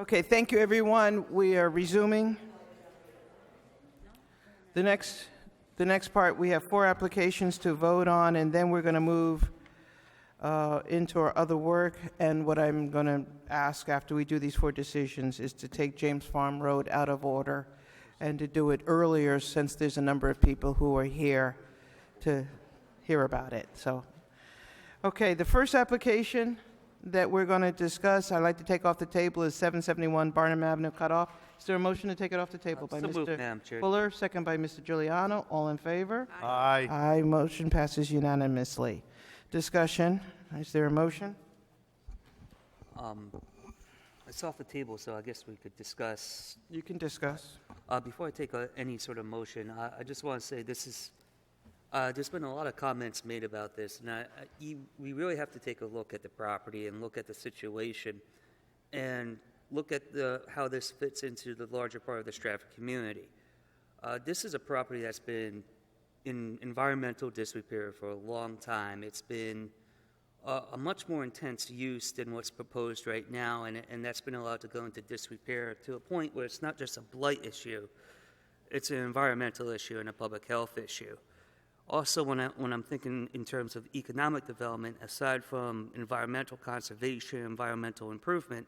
Okay, thank you, everyone. We are resuming. The next part, we have 4 applications to vote on, and then we're going to move into our other work. And what I'm going to ask after we do these 4 decisions is to take James Farm Road out of order and to do it earlier, since there's a number of people who are here to hear about it. So, okay, the first application that we're going to discuss, I'd like to take off the table, is 771 Barnum Avenue cutoff. Is there a motion to take it off the table by So moved, Mr. Madam Chair. Fuller, second by Mr. Giuliano? All in favor? Aye. Aye. Motion passes unanimously. Discussion. Is there a motion? It's off the table, so I guess we could discuss. You can discuss. Before I take any sort of motion, I just want to say this is, there's been a lot of comments made about this, and we really have to take a look at the property and look at the situation and look at how this fits into the larger part of the Stratford community. This is a property that's been in environmental disrepair for a long time. It's been a much more intense use than what's proposed right now, and that's been allowed to go into disrepair to a point where it's not just a blight issue, it's an environmental issue and a public health issue. Also, when I'm thinking in terms of economic development, aside from environmental conservation, environmental improvement,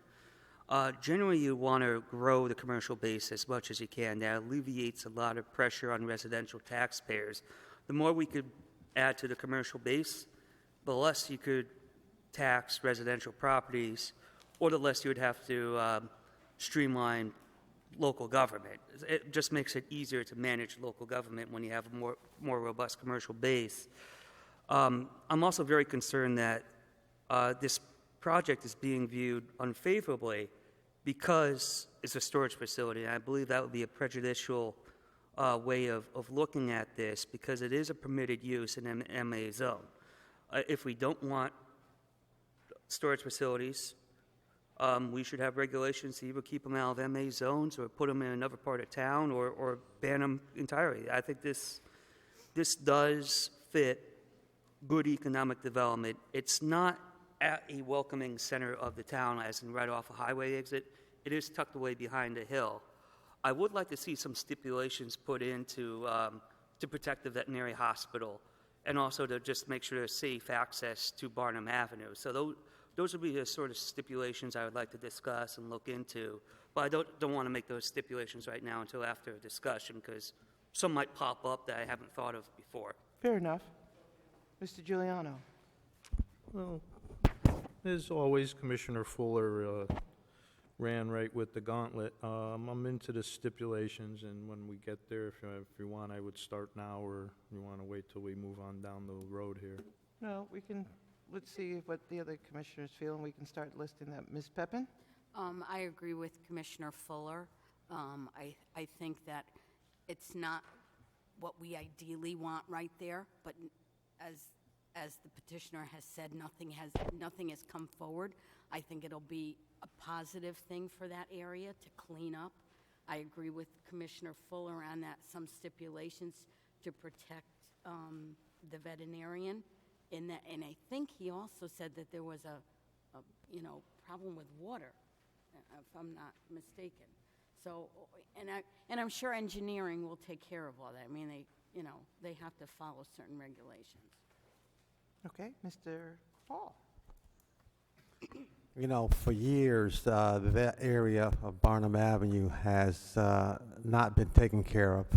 generally you want to grow the commercial base as much as you can. That alleviates a lot of pressure on residential taxpayers. The more we could add to the commercial base, the less you could tax residential properties, or the less you would have to streamline local government. It just makes it easier to manage local government when you have a more robust commercial base. I'm also very concerned that this project is being viewed unfavorably because it's a storage facility. And I believe that would be a prejudicial way of looking at this, because it is a permitted use in an MA zone. If we don't want storage facilities, we should have regulations to either keep them out of MA zones or put them in another part of town, or ban them entirely. I think this does fit good economic development. It's not at a welcoming center of the town, as in right off a highway exit. It is tucked away behind a hill. I would like to see some stipulations put in to protect the veterinary hospital, and also to just make sure there's safe access to Barnum Avenue. So those would be the sort of stipulations I would like to discuss and look into. But I don't want to make those stipulations right now until after a discussion, because some might pop up that I haven't thought of before. Fair enough. Mr. Giuliano? Well, as always, Commissioner Fuller ran right with the gauntlet. I'm into the stipulations, and when we get there, if you want, I would start now, or you want to wait till we move on down the road here. No, let's see what the other commissioners feel, and we can start listing that. Ms. Pepin? I agree with Commissioner Fuller. I think that it's not what we ideally want right there, but as the petitioner has said, nothing has come forward. I think it'll be a positive thing for that area to clean up. I agree with Commissioner Fuller on that, some stipulations to protect the veterinarian in that, and I think he also said that there was a problem with water, if I'm not mistaken. So, and I'm sure engineering will take care of all that. I mean, they have to follow certain regulations. Okay, Mr. Hall? You know, for years, that area of Barnum Avenue has not been taken care of.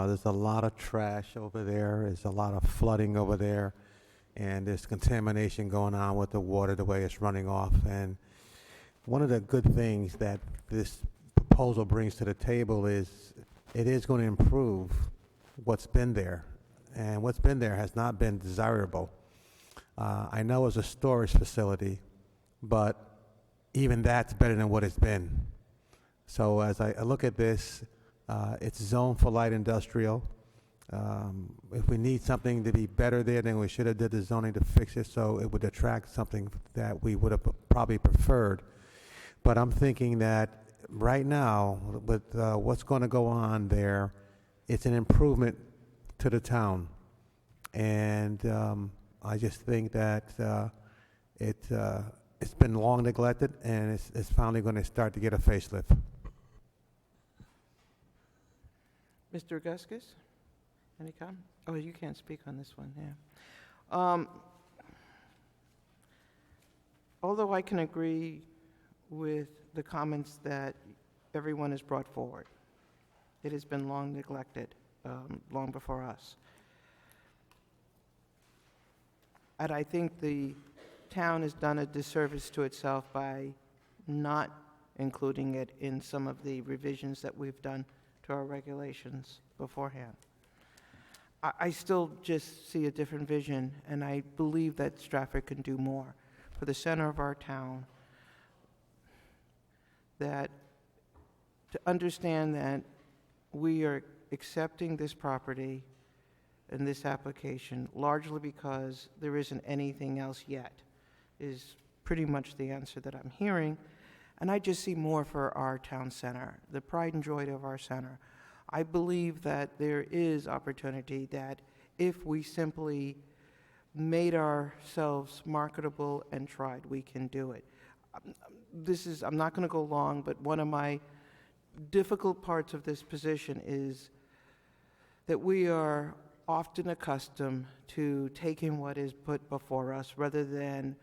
There's a lot of trash over there. There's a lot of flooding over there. And there's contamination going on with the water, the way it's running off. And one of the good things that this proposal brings to the table is it is going to improve what's been there. And what's been there has not been desirable. I know it's a storage facility, but even that's better than what it's been. So as I look at this, it's zoned for light industrial. If we need something to be better there, then we should have did the zoning to fix it so it would attract something that we would have probably preferred. But I'm thinking that right now, with what's going to go on there, it's an improvement to the town. And I just think that it it's been long neglected, and it's finally going to start to get a facelift. Mr. Augustus, any comment? Oh, you can't speak on this one, yeah. Although I can agree with the comments that everyone has brought forward, it has been long neglected, long before us. And I think the town has done a disservice to itself by not including it in some of the revisions that we've done to our regulations beforehand. I still just see a different vision, and I believe that Stratford can do more for the center of our town, that to understand that we are accepting this property and this application largely because there isn't anything else yet, is pretty much the answer that I'm hearing. And I just see more for our town center, the pride and joy of our center. I believe that there is opportunity that if we simply made ourselves marketable and tried, we can do it. I'm not going to go long, but one of my difficult parts of this position is that we are often accustomed to taking what is put before us rather than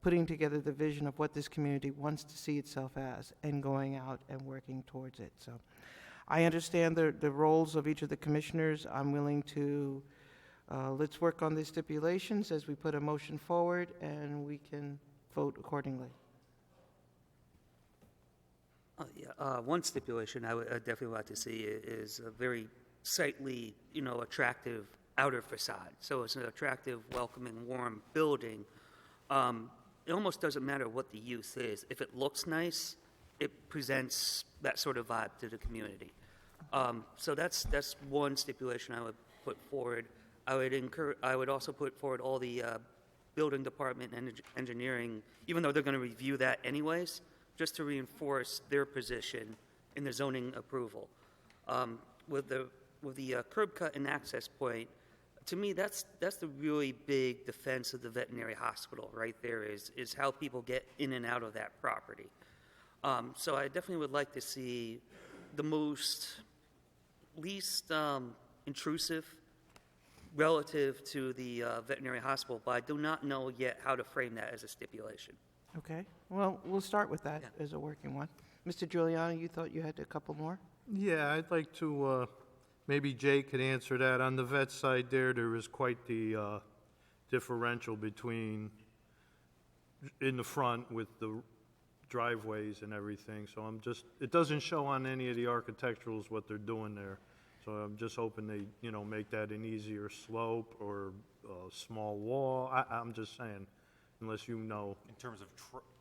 putting together the vision of what this community wants to see itself as and going out and working towards it. So I understand the roles of each of the commissioners. I'm willing to, let's work on the stipulations as we put a motion forward, and we can vote accordingly. One stipulation I would definitely like to see is a very sightly, attractive outer facade. So it's an attractive, welcoming, warm building. It almost doesn't matter what the use is. If it looks nice, it presents that sort of vibe to the community. So that's one stipulation I would put forward. I would also put forward all the building department and engineering, even though they're going to review that anyways, just to reinforce their position in the zoning approval. With the curb cut and access point, to me, that's the really big defense of the veterinary hospital right there is how people get in and out of that property. So I definitely would like to see the least intrusive relative to the veterinary hospital, but I do not know yet how to frame that as a stipulation. Okay, well, we'll start with that as a working one. Mr. Giuliano, you thought you had a couple more? Yeah, I'd like to, maybe Jay could answer that. On the vet side there is quite the differential between in the front with the driveways and everything. So it doesn't show on any of the architecturals what they're doing there. So I'm just hoping they, make that an easier slope or a small wall. I'm just saying, unless you know. In terms of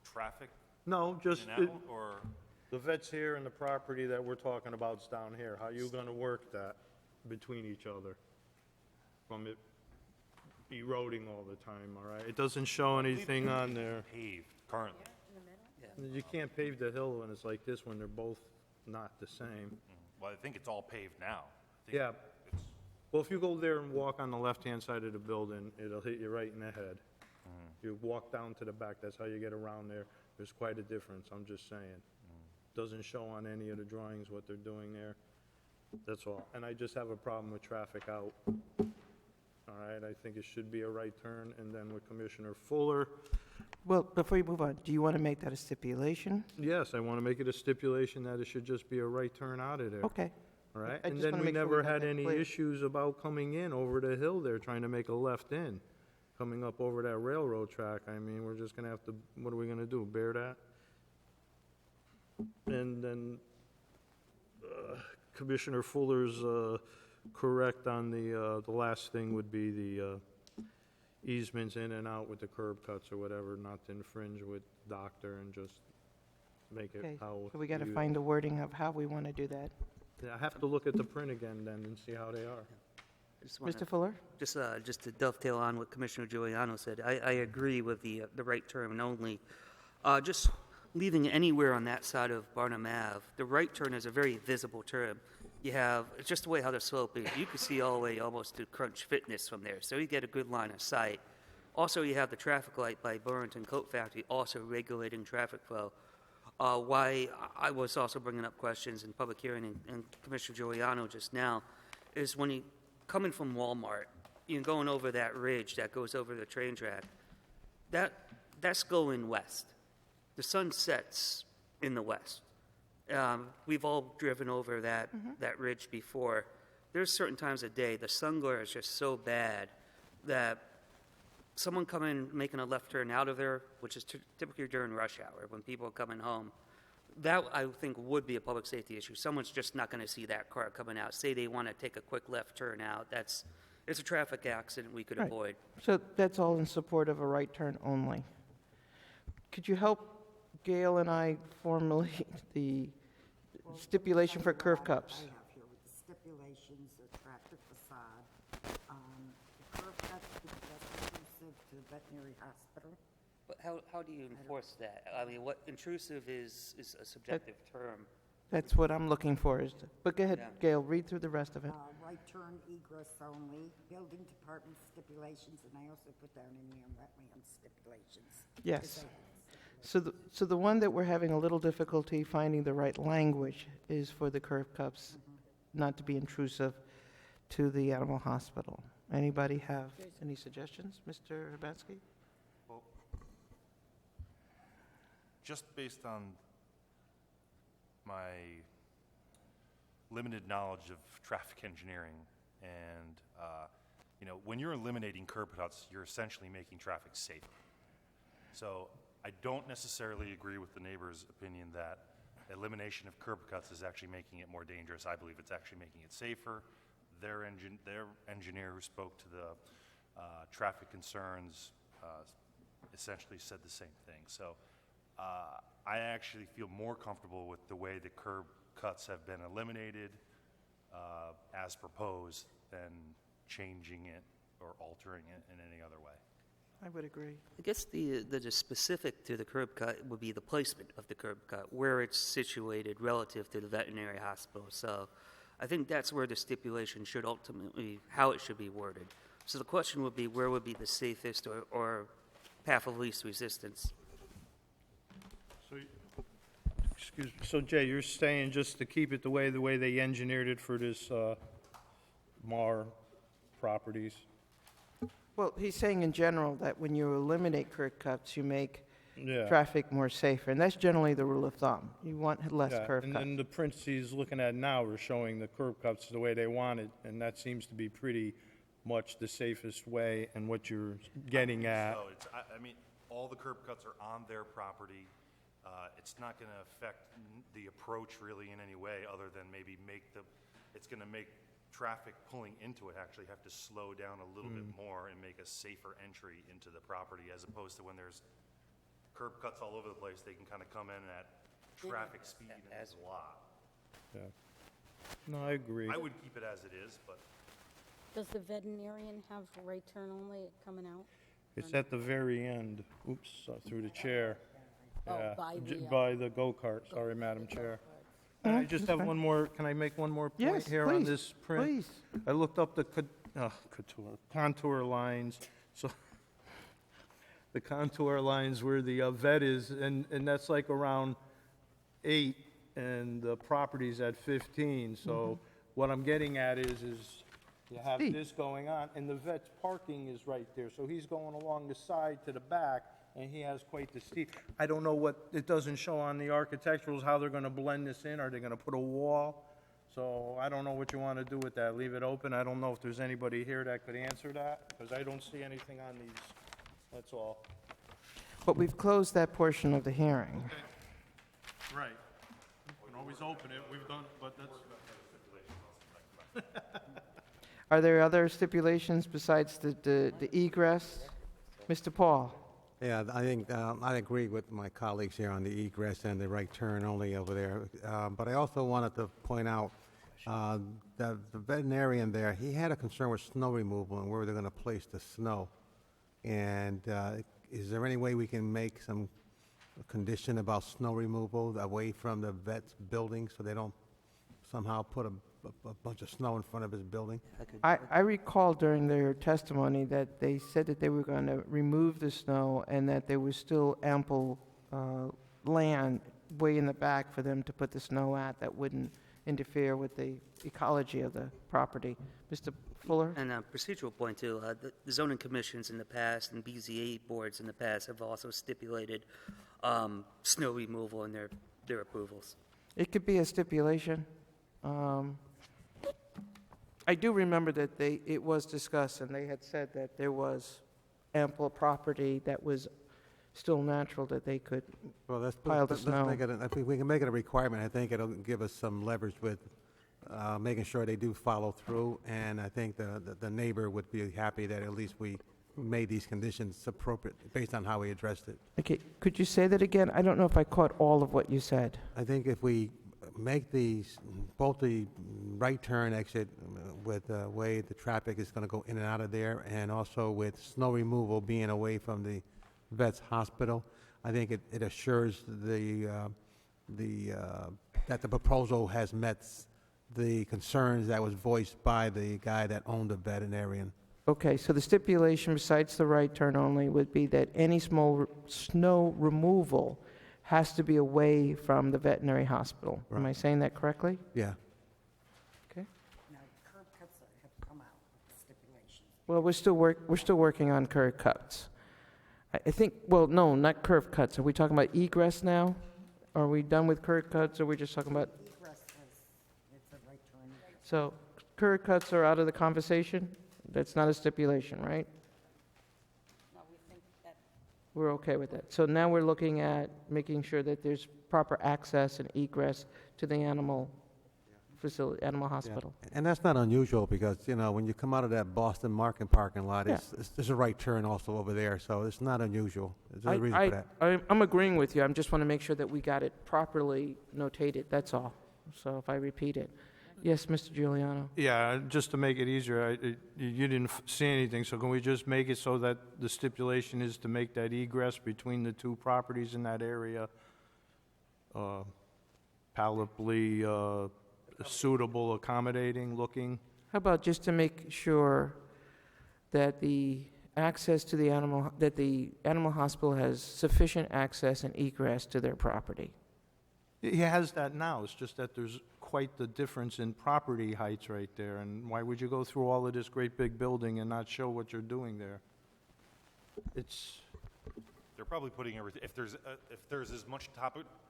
traffic? No, just In and out, or? the vet's here and the property that we're talking about's down here. How you gonna work that between each other? From it eroding all the time, all right? It doesn't show anything on there. Paved currently. You can't pave the hill when it's like this, when they're both not the same. Well, I think it's all paved now. I think Yeah. it's- Well, if you go there and walk on the left-hand side of the building, it'll hit you right in the head. You walk down to the back, that's how you get around there. There's quite a difference, I'm just saying. Doesn't show on any of the drawings what they're doing there. That's all. And I just have a problem with traffic out. All right, I think it should be a right turn, and then with Commissioner Fuller, Well, before you move on, do you want to make that a stipulation? yes, I want to make it a stipulation that it should just be a right turn out of there. Okay. All right, I and just then wanna we make sure we never got had that any clear. issues about coming in over the hill there, trying to make a left in, coming up over that railroad track. I mean, we're just gonna have to, what are we gonna do, bear that? And then Commissioner Fuller's correct on the last thing would be the easements in and out with the curb cuts or whatever, not to infringe with doctor and just make Okay, it how. so we got to you- find the wording of how we want to do that. Yeah, I have to look at the print again then and see how they are. I just wanna- Mr. Fuller? Just to dovetail on what Commissioner Giuliano said, I agree with the right turn and only. Just leaving anywhere on that side of Barnum Ave, the right turn is a very visible turn. You have, it's just the way how the slope is. You can see all the way almost to Crunch Fitness from there, so you get a good line of sight Also, you have the traffic light by Burlington Coat Factory also regulating traffic flow. Why I was also bringing up questions in public hearing, and Commissioner Giuliano just now, is when you coming from Walmart, you're going over that ridge that goes over the train track, that's going west. The sun sets in the west. We've all driven over that ridge before. There's certain times of day, the sun glare is just so bad that someone coming, making a left turn out of there, which is typically during rush hour, when people are coming home, that I think would be a public safety issue. Someone's just not going to see that car coming out. Say they want to take a quick left turn out. It's a traffic accident we could Right. avoid. So that's all in support of a right turn only. Could you help Gail and I formulate the stipulation for curve cups? I have here with the stipulations, attractive facade, the curb cuts because that's intrusive to the veterinary hospital. But how do you enforce that? I mean, what intrusive is a subjective term. That's what I'm looking for. But go ahead, Yeah. Gail, read through the rest of it. Right turn egress only, building department stipulations, and I also put down in here wetland stipulations. Yes. So the one that we're having a little difficulty finding the right language is for the curb cups, not to be intrusive to the animal hospital. Anybody have any suggestions, Mr. Urbanski? Well, just based on my limited knowledge of traffic engineering and, when you're eliminating curb cuts, you're essentially making traffic safer. So I don't necessarily agree with the neighbor's opinion that elimination of curb cuts is actually making it more dangerous. I believe it's actually making it safer. Their engineer who spoke to the traffic concerns essentially said the same thing. So I actually feel more comfortable with the way the curb cuts have been eliminated as proposed than changing it or altering it in any other way. I would agree. I guess the specific to the curb cut would be the placement of the curb cut, where it's situated relative to the veterinary hospital. So I think that's where the stipulation should ultimately, how it should be worded. So the question would be, where would be the safest or path of least resistance? Excuse me, so Jay, you're saying just to keep it the way they engineered it for this Mar properties? Well, he's saying in general that when you eliminate curb cuts, you make Yeah. traffic more safer, and that's generally the rule of thumb. You want less Yeah, curb and cuts. then the prints he's looking at now are showing the curb cuts the way they want it, and that seems to be pretty much the safest way and what you're getting at. So I mean, all the curb cuts are on their property. It's not going to affect the approach really in any way other than maybe it's going to make traffic pulling into it actually have to slow down a little bit more and make a safer entry into the property as opposed to when there's curb cuts all over the place, they can kind of come in at traffic speed and it's a lot. Yeah. No, I agree. I would keep it as it is, but Does the veterinarian have right turn only coming out? It's at the very end. Oops, through the chair. Oh, Yeah, by the, by the go-kart, sorry, Madam Chair. And I just have one more, can I make one more point Yes, here on please, this print? please. I looked up the contour lines, so the contour lines where the vet is, and that's like around 8, and the property's at 15. So what I'm getting at is you have Steep. this going on, and the vet's parking is right there. So he's going along the side to the back, and he has quite the steep. I don't know what, it doesn't show on the architecturals, how they're gonna blend this in. Are they gonna put a wall? So I don't know what you want to do with that. Leave it open? I don't know if there's anybody here that could answer that, because I don't see anything on these. That's all. But we've closed that portion of the hearing. Right. You can always open it. We've done, but that's... Are there other stipulations besides the egress? Mr. Paul? Yeah, I think, I agree with my colleagues here on the egress and the right turn only over there. But I also wanted to point out that the veterinarian there, he had a concern with snow removal and where they're going to place the snow. And is there any way we can make some condition about snow removal away from the vet's building so they don't somehow put a a bunch of snow in front of his building. I recall during their testimony that they said that they were going to remove the snow and that there was still ample land way in the back for them to put the snow at that wouldn't interfere with the ecology of the property. Mr. Fuller? And a procedural point too, the zoning commissions in the past and BZA boards in the past have also stipulated snow removal in their approvals. It could be a stipulation. I do remember that it was discussed, and they had said that there was ample property that was still natural that they could Well, pile the let's snow. make it, if we can make it a requirement, I think it'll give us some leverage with making sure they do follow through, and I think the neighbor would be happy that at least we made these conditions appropriate based on how we addressed it. Okay, could you say that again? I don't know if I caught all of what you said. I think if we make these, both the right turn exit with the way the traffic is going to go in and out of there, and also with snow removal being away from the vet's hospital, I think it assures that the proposal has met the concerns that was voiced by the guy that owned the veterinarian. Okay, so the stipulation besides the right turn only would be that any small snow removal has to be away from the veterinary hospital. Am I saying that correctly? Yeah. Okay. Now, curb cuts have come out with stipulations. Well, we're still working on curb cuts. I think, well, no, not curb cuts. Are we talking about egress now? Are we done with curb cuts, or are we just talking about, Egress it's a right turn. so curb cuts are out of the conversation? That's not a stipulation, right? No, we think that We're okay with that. So now we're looking at making sure that there's proper access and egress to the animal facility, animal hospital. And that's not unusual because, you know, when you come out of that Boston Market parking lot, there's a right turn also over there, so it's not unusual. There's a reason for that. I'm agreeing with you. I just want to make sure that we got it properly notated, that's all. So if I repeat it. Yes, Mr. Giuliano? Yeah, just to make it easier, you didn't see anything, so can we just make it so that the stipulation is to make that egress between the two properties in that area palatably suitable, accommodating looking? How about just to make sure that the access to the animal hospital has sufficient access and egress to their property? He has that now, it's just that there's quite the difference in property heights right there, and why would you go through all of this great big building and not show what you're doing there? It's, They're probably putting everything, if there's as much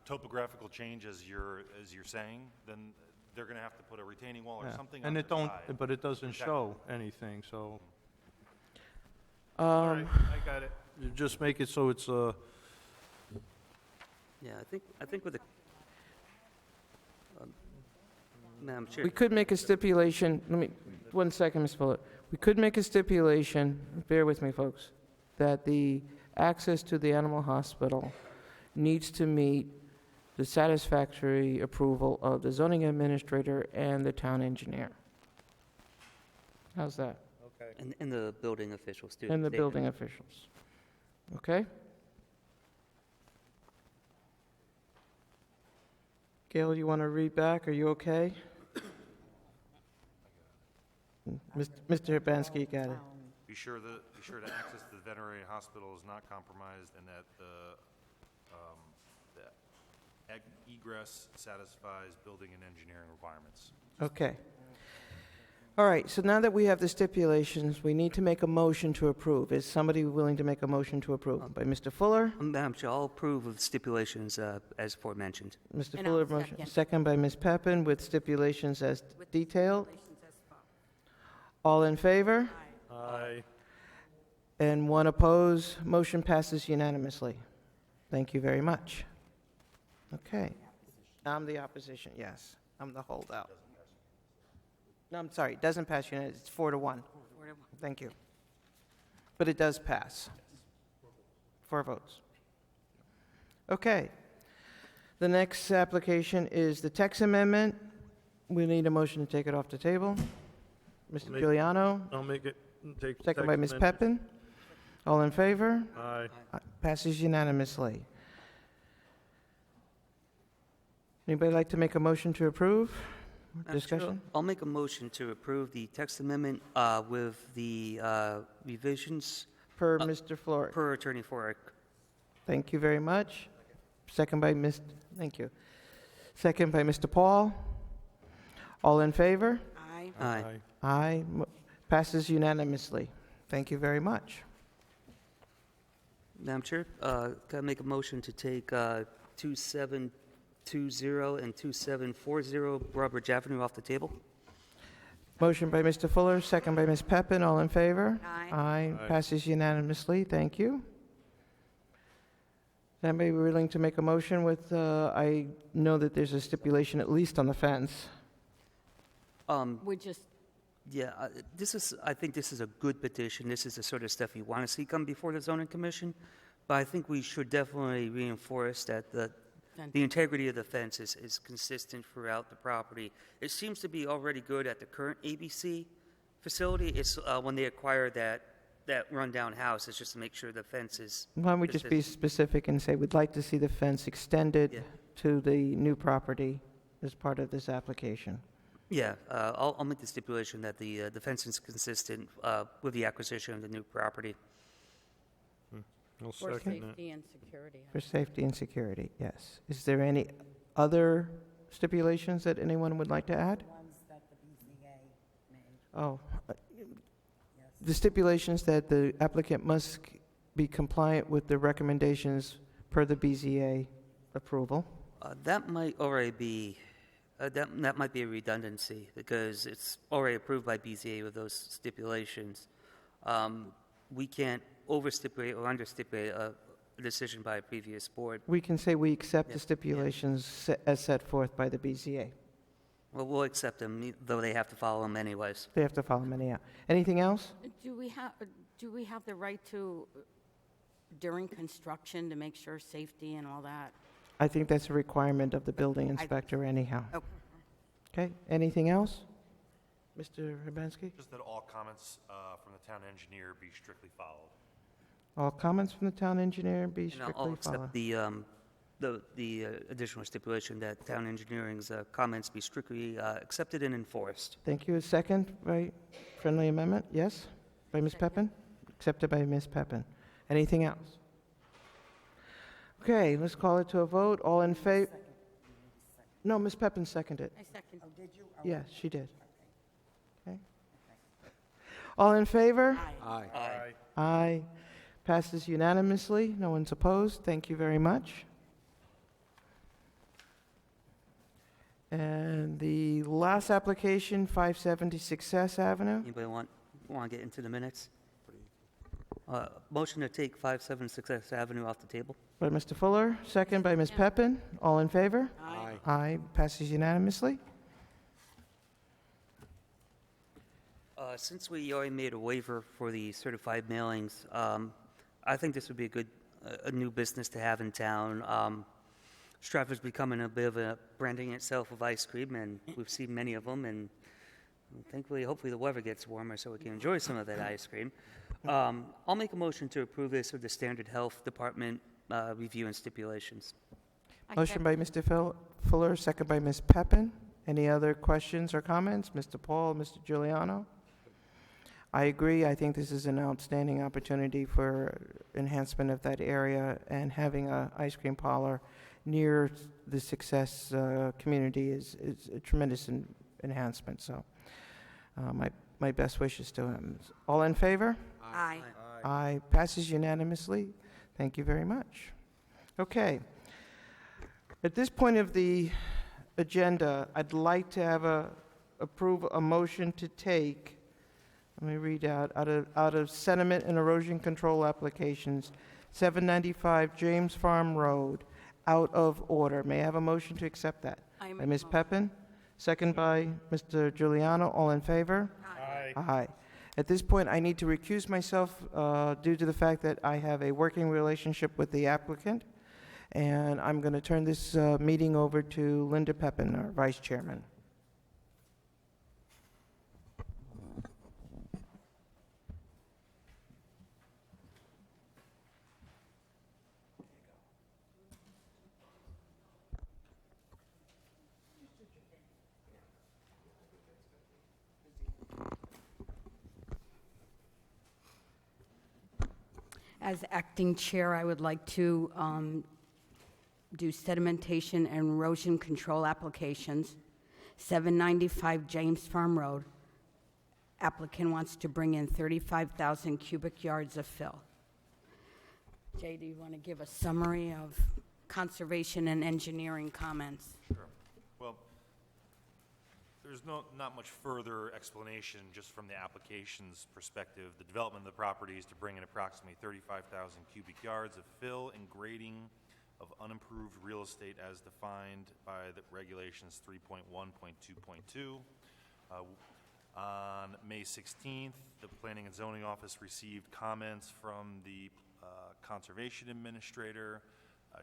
topographical change as you're saying, then they're gonna have to put a retaining wall or yeah. something on And the it don't, side. but it doesn't Protect show anything, so. All right, I got it. You just make it so it's, Yeah, I think with the, Madam Chair. We could make a stipulation, one second, Ms. Fuller. We could make a stipulation, bear with me, folks, that the access to the animal hospital needs to meet the satisfactory approval of the zoning administrator and the town engineer. How's that? And the building officials too. And the They- building officials. Okay? Gail, you want to read back? Are you okay? Mr. Urbanski, got it. Be sure to access to the veterinary hospital is not compromised and that the egress satisfies building and engineering requirements. Okay. All right, so now that we have the stipulations, we need to make a motion to approve. Is somebody willing to make a motion to approve? By Mr. Fuller? Madam Chair, I'll approve of the stipulations as aforementioned. Mr. And Fuller, I'll motion. second. Second by Ms. Peppin with stipulations as With detailed. stipulations as follows. All in favor? aye. And one opposed. Motion passes unanimously. Thank you very much. Okay. I'm the opposition, yes. I'm the holdout. No, I'm sorry, it doesn't pass unanimously. It's 4-1. 4 to 1. Thank you. But it does pass. 4 votes. Okay. The next application is the text amendment. We need a motion to take it off the table. Mr. Make- Giuliano, I'll make it, take. second by text Ms. amendment. Peppin. All in favor? Aye. Passes unanimously. Anybody like to make a motion to approve? Madam Chair, Discussion? I'll make a motion to approve the text amendment with the revisions Per Mr. Flores. per Attorney Floric. Thank you very much. Second by thank you. Second by Mr. Paul. All in favor? Aye. Aye. Aye. Passes unanimously. Thank you very much. Madam Chair, can I make a motion to take 2720 and 2740 Broadbridge Avenue off the table? Motion by Mr. Fuller, second by Ms. Peppin. All in favor? Aye. Aye. Passes unanimously. Thank you. Is anybody willing to make a motion with, I know that there's a stipulation at least on the fence. We're just, Yeah, I think this is a good petition. This is the sort of stuff you want to see come before the zoning commission. But I think we should definitely reinforce that the integrity of the fence is consistent throughout the property. It seems to be already good at the current ABC facility. It's when they acquire that rundown house, it's just to make sure the fence is. Why don't we just be specific and say we'd like to see the fence extended Yeah. to the new property as part of this application? Yeah, I'll make the stipulation that the fence is consistent with the acquisition of the new property. I'll for second that. safety and security. For safety and security, yes. Is there any other stipulations that anyone would like to add? Ones that the BZA made. Oh, the stipulations that the applicant must be compliant with the recommendations per the BZA approval. That might already be, that might be a redundancy because it's already approved by BZA with those stipulations. We can't overstipulate or understipulate a decision by a previous board. We can say we accept the Yeah. stipulations as set forth by the BZA. Well, we'll accept them, though they have to follow them anyways. They have to follow many out. Anything else? Do we have the right to, during construction, to make sure safety and all that? I think that's a requirement of the building inspector anyhow. Okay. Okay, anything else? Mr. Hibansky? Just that all comments from the town engineer be strictly followed. All comments from the town engineer be And I'll strictly accept followed. the additional stipulation that town engineering's comments be strictly accepted and enforced. Thank you. A second by friendly amendment? Yes? By Ms. Peppin? Accepted by Ms. Peppin. Anything else? Okay, let's call it to a vote. All in favor? No, Ms. Peppin seconded. Oh, did you? Oh, Yes, she did. Okay. All in favor? Aye. Aye. Aye. Passes unanimously. No one's opposed. Thank you very much. And the last application, 570 Success Avenue. Anybody want to get into the minutes? Motion to take 57 Success Avenue off the table. By Mr. Fuller, second by Ms. Peppin. All in favor? Aye. Aye. Passes unanimously. Since we already made a waiver for the certified mailings, I think this would be a new business to have in town. Stratford's becoming a bit of a branding itself of ice cream, and we've seen many of them, and thankfully, hopefully the weather gets warmer so we can enjoy some of that ice cream. I'll make a motion to approve this with the standard health department review and stipulations. Motion by Mr. Fuller, second by Ms. Peppin. Any other questions or comments? Mr. Paul, Mr. Giuliano? I agree. I think this is an outstanding opportunity for enhancement of that area, and having an ice cream parlor near the Success community is a tremendous enhancement. So my best wishes to him. All in favor? Aye. Aye. Passes unanimously. Thank you very much. Okay. At this point of the agenda, I'd like to approve a motion to take, let me read out of sediment and erosion control applications, 795 James Farm Road, out of order. May I have a motion to accept that? I By make Ms. a Peppin, second by Mr. Giuliano. All in favor? Aye. Aye. At this point, I need to recuse myself due to the fact that I have a working relationship with the applicant, and I'm going to turn this meeting over to Linda Peppin, our vice chairman. As acting chair, I would like to do sedimentation and erosion control applications. 795 James Farm Road. Applicant wants to bring in 35,000 cubic yards of fill. Jay, do you want to give a summary of conservation and engineering comments? Sure. Well, there's not much further explanation just from the application's perspective. The development of the property is to bring in approximately 35,000 cubic yards of fill and grading of unimproved real estate as defined by the regulations 3.1.2.2. On May 16th, the Planning and Zoning Office received comments from the Conservation Administrator.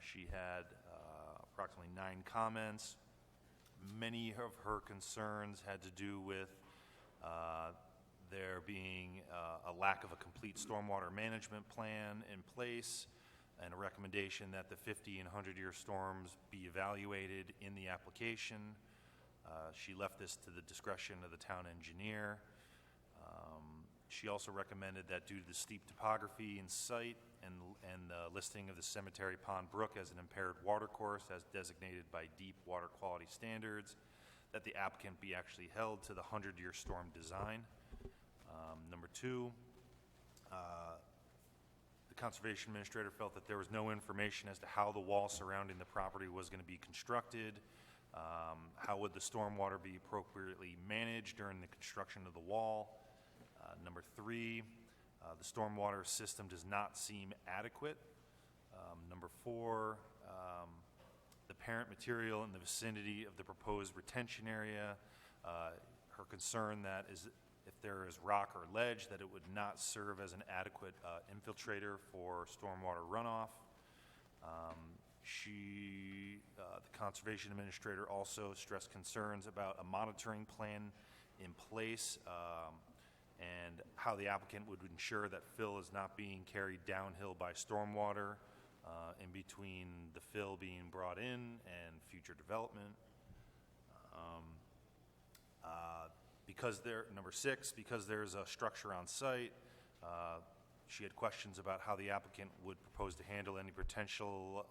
She had approximately 9 comments. Many of her concerns had to do with there being a lack of a complete stormwater management plan in place, and a recommendation that the 50 and 100-year storms be evaluated in the application. She left this to the discretion of the town engineer. She also recommended that due to the steep topography in site and the listing of the Cemetery Pond Brook as an impaired watercourse as designated by deep water quality standards, that the applicant be actually held to the 100-year storm design. Number 2, the Conservation Administrator felt that there was no information as to how the wall surrounding the property was going to be constructed. How would the stormwater be appropriately managed during the construction of the wall? Number 3, the stormwater system does not seem adequate. Number 4, the parent material in the vicinity of the proposed retention area. Her concern that is if there is rock or ledge, that it would not serve as an adequate infiltrator for stormwater runoff. The Conservation Administrator also stressed concerns about a monitoring plan in place and how the applicant would ensure that fill is not being carried downhill by stormwater in between the fill being brought in and future development. Number 6, because there's a structure on site, she had questions about how the applicant would propose to handle any potential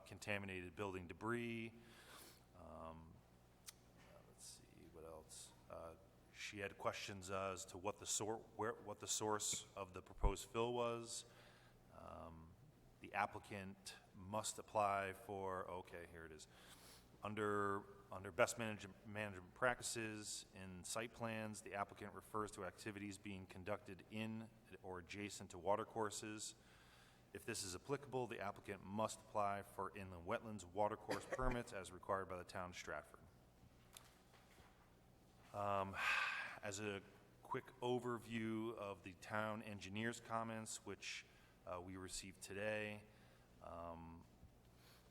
contaminated building debris. Let's see, what else? She had questions as to what the source of the proposed fill was. The applicant must apply for, okay, here it is. Under best management practices in site plans, the applicant refers to activities being conducted in or adjacent to watercourses. If this is applicable, the applicant must apply for inland wetlands watercourse permits as required by the town of Stratford. As a quick overview of the town engineer's comments, which we received today,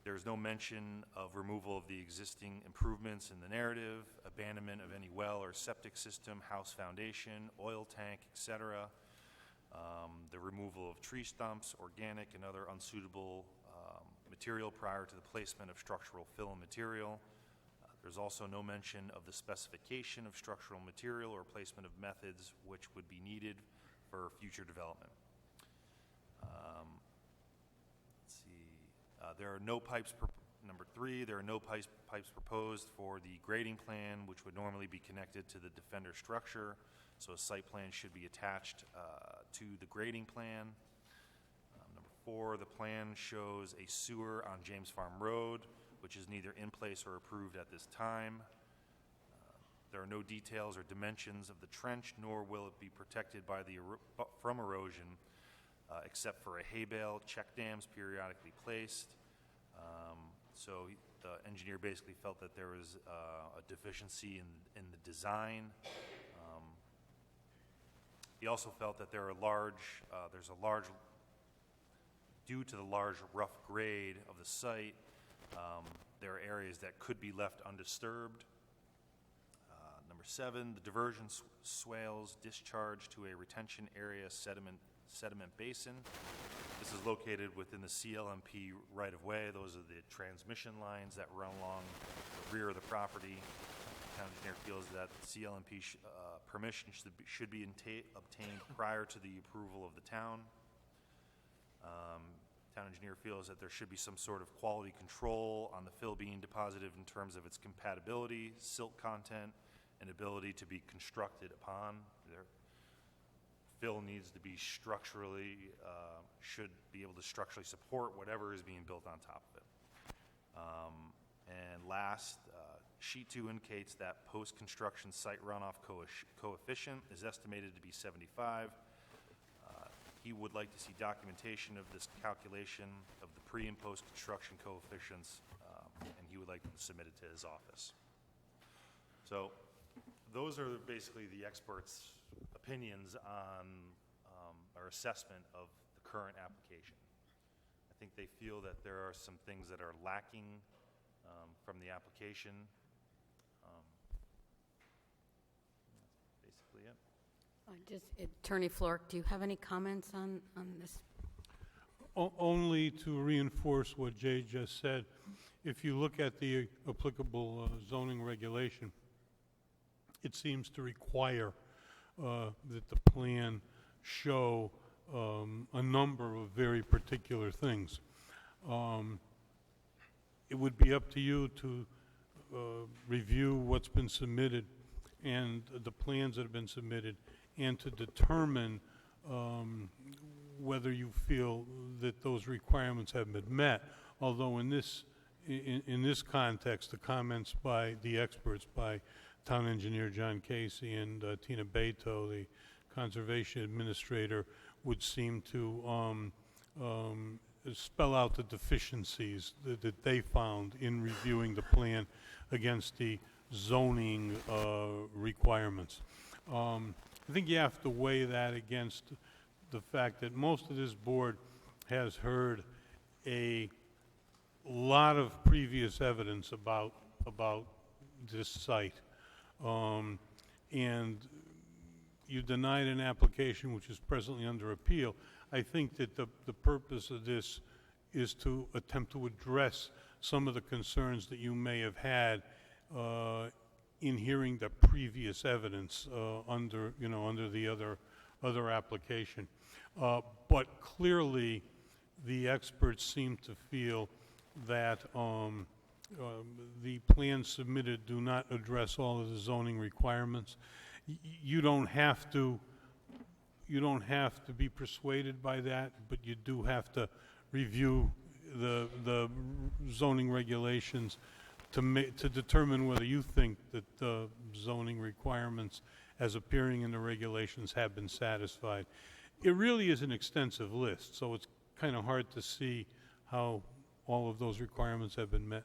there's no mention of removal of the existing improvements in the narrative, abandonment of any well or septic system, house foundation, oil tank, etc. The removal of tree stumps, organic and other unsuitable material prior to the placement of structural fill and material. There's also no mention of the specification of structural material or placement of methods which would be needed for future development. There are no pipes, number 3, there are no pipes proposed for the grading plan, which would normally be connected to the defender structure. So a site plan should be attached to the grading plan. Number 4, the plan shows a sewer on James Farm Road, which is neither in place or approved at this time. There are no details or dimensions of the trench, nor will it be protected by from erosion, except for a hay bale, check dams periodically placed. So the engineer basically felt that there was a deficiency in the design. He also felt that there's a large, due to the large rough grade of the site, there are areas that could be left undisturbed. Number 7, the diversion swales discharge to a retention area sediment basin. This is located within the CLMP right-of-way. Those are the transmission lines that run along the rear of the property. The town engineer feels that CLMP permission should be obtained prior to the approval of the town. Town engineer feels that there should be some sort of quality control on the fill being deposited in terms of its compatibility, silt content, and ability to be constructed upon. Their fill needs to be structurally, should be able to structurally support whatever is being built on top of it. And last, sheet 2 indicates that post-construction site runoff coefficient is estimated to be 75. He would like to see documentation of this calculation of the pre- and post-construction coefficients, and he would like them submitted to his office. So those are basically the experts' opinions on our assessment of the current application. I think they feel that there are some things that are lacking from the application. That's basically it. Attorney Flork, do you have any comments on this? Only to reinforce what Jay just said, if you look at the applicable zoning regulation, it seems to require that the plan show a number of very particular things. It would be up to you to review what's been submitted and the plans that have been submitted, and to determine whether you feel that those requirements have been met. Although in this context, the comments by the experts, by Town Engineer John Casey and Tina Beto, the Conservation Administrator, would seem to spell out the deficiencies that they found in reviewing the plan against the zoning requirements. I think you have to weigh that against the fact that most of this board has heard a lot of previous evidence about this site. And you denied an application which is presently under appeal. I think that the purpose of this is to attempt to address some of the concerns that you may have had in hearing the previous evidence under the other application. But clearly, the experts seem to feel that the plans submitted do not address all of the zoning requirements. You don't have to be persuaded by that, but you do have to review the zoning regulations to determine whether you think that the zoning requirements as appearing in the regulations have been satisfied. It really is an extensive list, so it's kind of hard to see how all of those requirements have been met.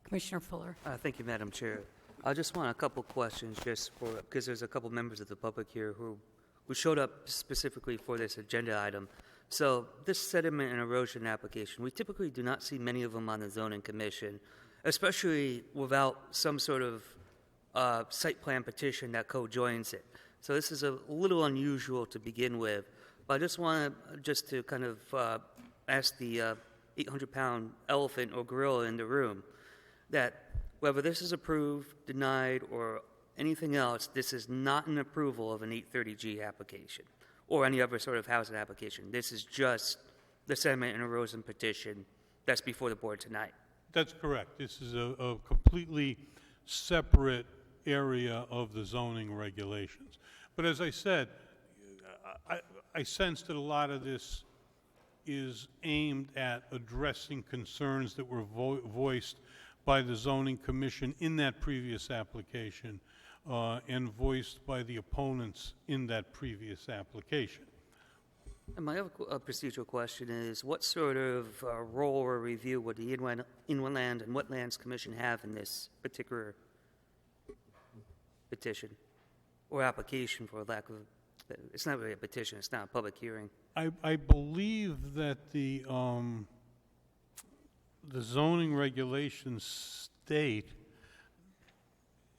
Commissioner Fuller. Thank you, Madam Chair. I just want a couple questions because there's a couple members of the public here who showed up specifically for this agenda item. So this sediment and erosion application, we typically do not see many of them on the zoning commission, especially without some sort of site plan petition that co-joins it. So this is a little unusual to begin with. But I just want to kind of ask the 800-pound elephant or gorilla in the room that whether this is approved, denied, or anything else, this is not an approval of an 830G application or any other sort of housing application. This is just the sediment and erosion petition that's before the board tonight. That's correct. This is a completely separate area of the zoning regulations. But as I said, I sense that a lot of this is aimed at addressing concerns that were voiced by the zoning commission in that previous application and voiced by the opponents in that previous application. And my other procedural question is, what sort of role or review would the Inland and Wetlands Commission have in this particular petition or application, for lack of, it's not really a petition, it's not a public hearing. I believe that the zoning regulations state,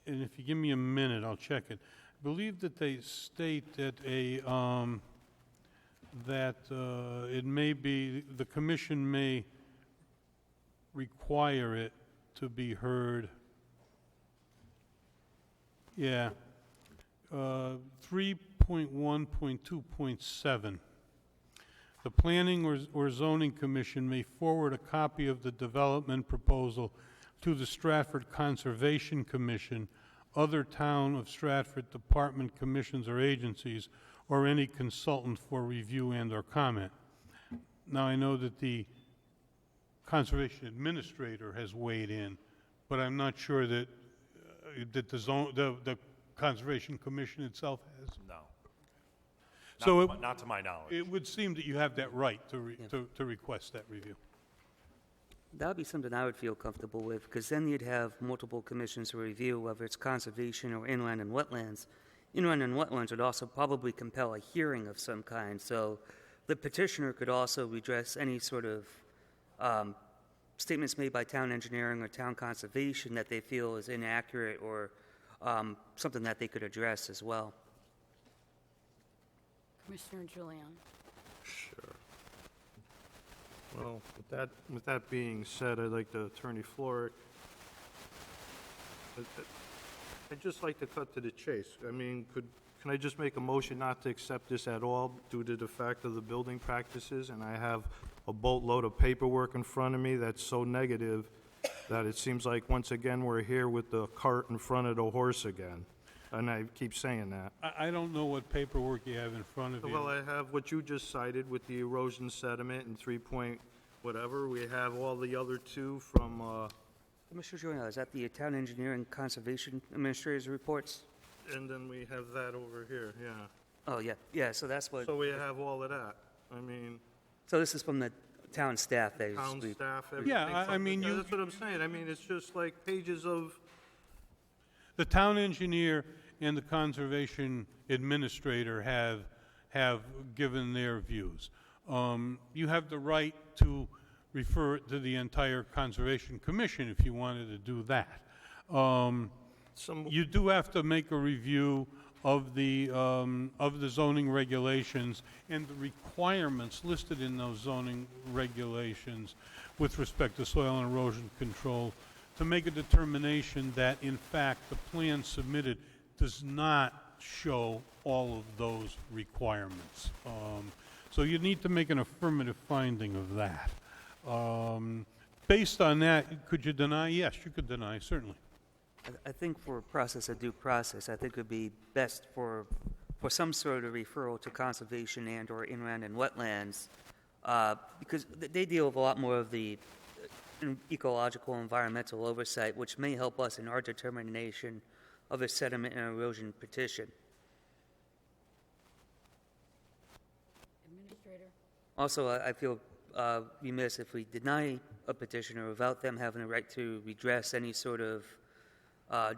and if you give me a minute, I'll check it. I believe that they state that it may be, the commission may require it to be heard. Yeah. 3.1 3.1.2.7. The Planning or Zoning Commission may forward a copy of the development proposal to the Stratford Conservation Commission, other town of Stratford department, commissions, or agencies, or any consultant for review and/or comment. Now, I know that the Conservation Administrator has weighed in, but I'm not sure that, the Conservation Commission itself has. No. So Not to my knowledge. it would seem that you have that right to request that review. That would be something I would feel comfortable with, because then you'd have multiple commissions to review, whether it's conservation or inland and wetlands. Inland and wetlands would also probably compel a hearing of some kind, so the petitioner could also redress any sort of statements made by town engineering or town conservation that they feel is inaccurate or something that they could address as well. Commissioner Julian. Sure. Well, with that being said, I'd like to Attorney Floric. I'd just like to cut to the chase. I mean, can I just make a motion not to accept this at all due to the fact of the building practices? And I have a boatload of paperwork in front of me that's so negative that it seems like once again we're here with the cart in front of the horse again. And I keep saying that. I don't know what paperwork you have in front of you. Well, I have what you just cited with the erosion sediment and 3 point whatever. We have all the other two from, Commissioner Julian, is that the town engineering conservation administrator's reports? and then we have that over here, yeah. Oh, yeah, so that's what, So we have all of that. I mean, so this is from the town staff. They just town staff, Yeah, everything. I mean, you- That's what I'm saying. I mean, it's just like pages of, The town engineer and the conservation administrator have given their views. You have the right to refer it to the entire Conservation Commission if you wanted to do that. You do have to make a review of the zoning regulations and the requirements listed in those zoning regulations with respect to soil and erosion control to make a determination that, in fact, the plan submitted does not show all of those requirements. So you need to make an affirmative finding of that. Based on that, could you deny? Yes, you could deny, certainly. I think for a process of due process, I think it would be best for some sort of referral to conservation and/or inland and wetlands, because they deal with a lot more of the ecological environmental oversight, which may help us in our determination of a sediment and erosion petition. Administrator. Also, I feel remiss if we deny a petitioner without them having a right to redress any sort of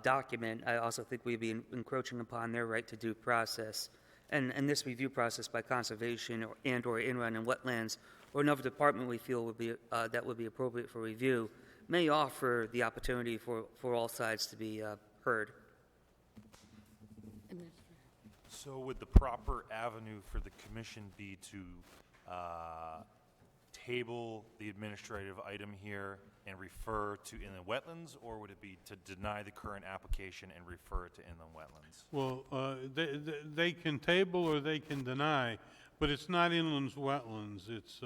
document. I also think we'd be encroaching upon their right to due process. And this review process by conservation and/or inland and wetlands or another department we feel would be that would be appropriate for review may offer the opportunity for all sides to be heard. So would the proper avenue for the commission be to table the administrative item here and refer to inland wetlands, or would it be to deny the current application and refer it to inland wetlands? Well, they can table or they can deny, but it's not inland wetlands, it's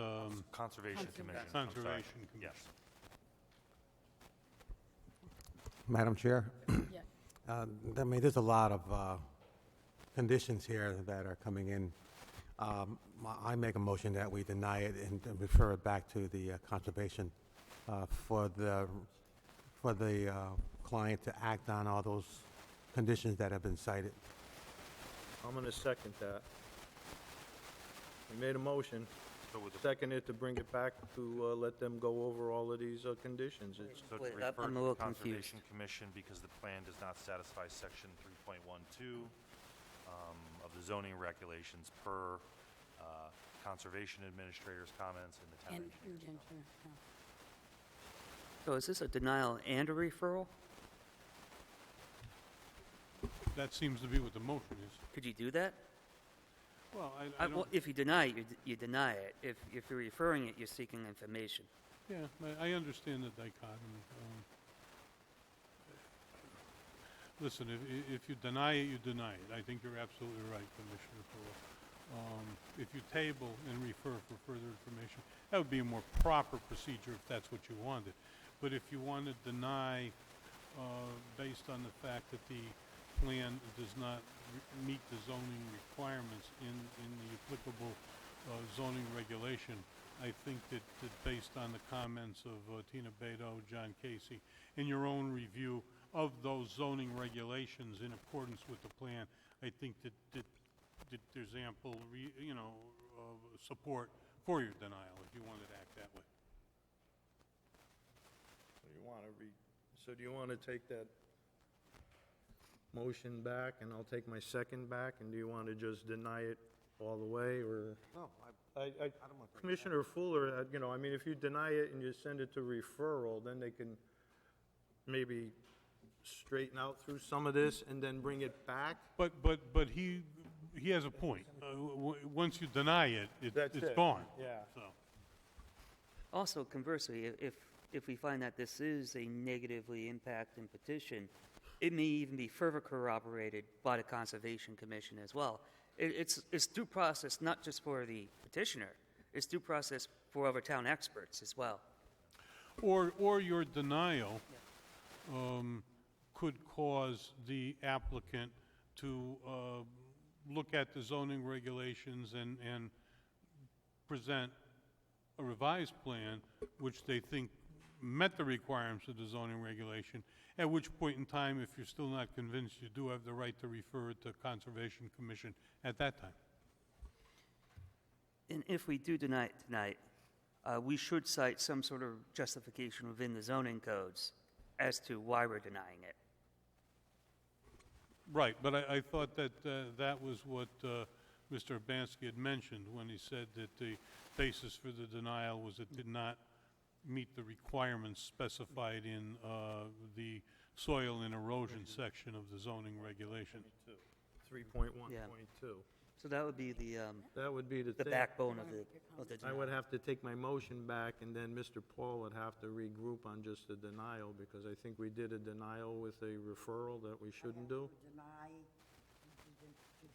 Conservation Commission. I'm sorry. Conservation Commission. Yes. Madam Chair, Yes. I mean, there's a lot of conditions here that are coming in. I make a motion that we deny it and refer it back to the conservation for the client to act on all those conditions that have been cited. I'm going to second that. We made a motion, So would the seconded to bring it back to let them go over all of these conditions. It's So to Wait, refer I'm to a little the confused. Conservation Commission because the plan does not satisfy section 3.12 of the zoning regulations per Conservation Administrator's comments and the town And, engineer's comments. So is this a denial and a referral? That seems to be what the motion is. Could you do that? Well, I Well, don't, if you deny it, you deny it. If you're referring it, you're seeking information. yeah, I understand the dichotomy. listen, if you deny it, you deny it. I think you're absolutely right, Commissioner Fuller. If you table and refer for further information, that would be a more proper procedure if that's what you wanted. But if you want to deny, based on the fact that the plan does not meet the zoning requirements in the applicable zoning regulation, I think that based on the comments of Tina Beto, John Casey, and your own review of those zoning regulations in accordance with the plan, I think that there's ample, support for your denial if you wanted to act that way. So do you want to take that motion back, and I'll take my second back, and do you want to just deny it all the way, or? No, I don't want to. Commissioner Fuller, I mean, if you deny it and you send it to referral, then they can maybe straighten out through some of this and then bring it back. But he has a point. Once you deny it, That's it's it. gone. Yeah. So, Also, conversely, if we find that this is a negatively impacting petition, it may even be further corroborated by the Conservation Commission as well. It's due process not just for the petitioner, it's due process for other town experts as well. or your denial could cause the applicant to look at the zoning regulations and present a revised plan which they think met the requirements of the zoning regulation, at which point in time, if you're still not convinced, you do have the right to refer it to Conservation Commission at that time. And if we do deny it tonight, we should cite some sort of justification within the zoning codes as to why we're denying it. Right, but I thought that that was what Mr. Urbanski had mentioned when he said that the basis for the denial was it did not meet the requirements specified in the soil and erosion section of the zoning regulation. 3.1.2. So that would be That would be the the thing. backbone of the I denial. would have to take my motion back, and then Mr. Paul would have to regroup on just the denial, because I think we did a denial with a referral that we shouldn't do. To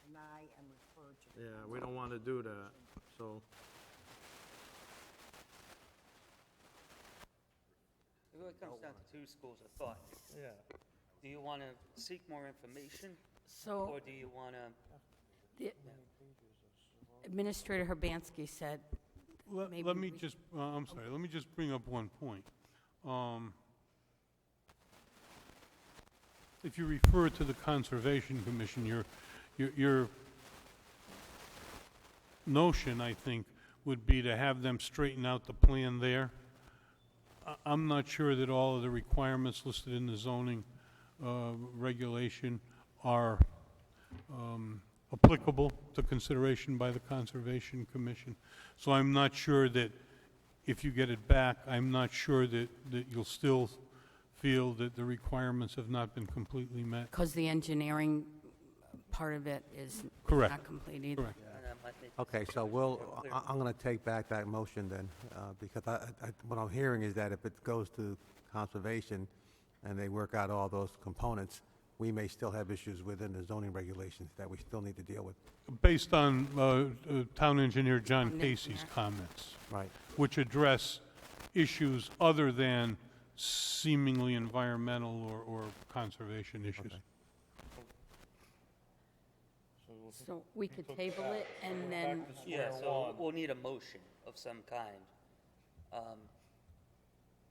deny and refer to the. Yeah, we don't want to do that, so. It really comes down to two schools of thought. Yeah. Do you want to seek more information, So or do you want to? the Administrator Herbansky said, Maybe Let me we- just, I'm sorry, let me just bring up one point. If you refer to the Conservation Commission, your notion, I think, would be to have them straighten out the plan there. I'm not sure that all of the requirements listed in the zoning regulation are applicable to consideration by the Conservation Commission. So I'm not sure that if you get it back, I'm not sure that you'll still feel that the requirements have not been completely met. because the engineering part of it is Correct. not complete either. Correct. I think Okay, so I'm going to take back that motion then, because what I'm hearing is that if it goes to conservation and they work out all those components, we may still have issues within the zoning regulations that we still need to deal with. Based on Town Engineer John Town Casey's engineer. comments, Right. which address issues other than seemingly environmental or conservation issues. Okay. So we could table it and then, Yeah, so we'll need a motion of some kind.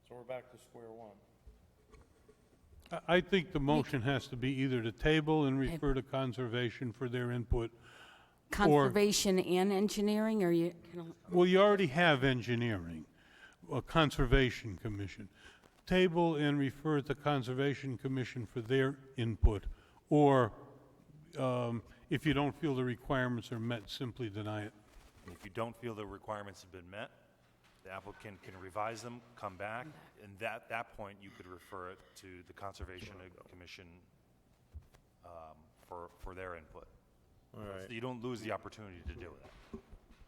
So we're back to square one. I think the motion has to be either to table and refer to conservation for their input. conservation and engineering, or you, Well, you already have engineering, a Conservation Commission. Table and refer to Conservation Commission for their input, or if you don't feel the requirements are met, simply deny it. And if you don't feel the requirements have been met, the applicant can revise them, come back, and that point, you could refer it to the Conservation Commission for their input. All right. So you don't lose the opportunity to do that.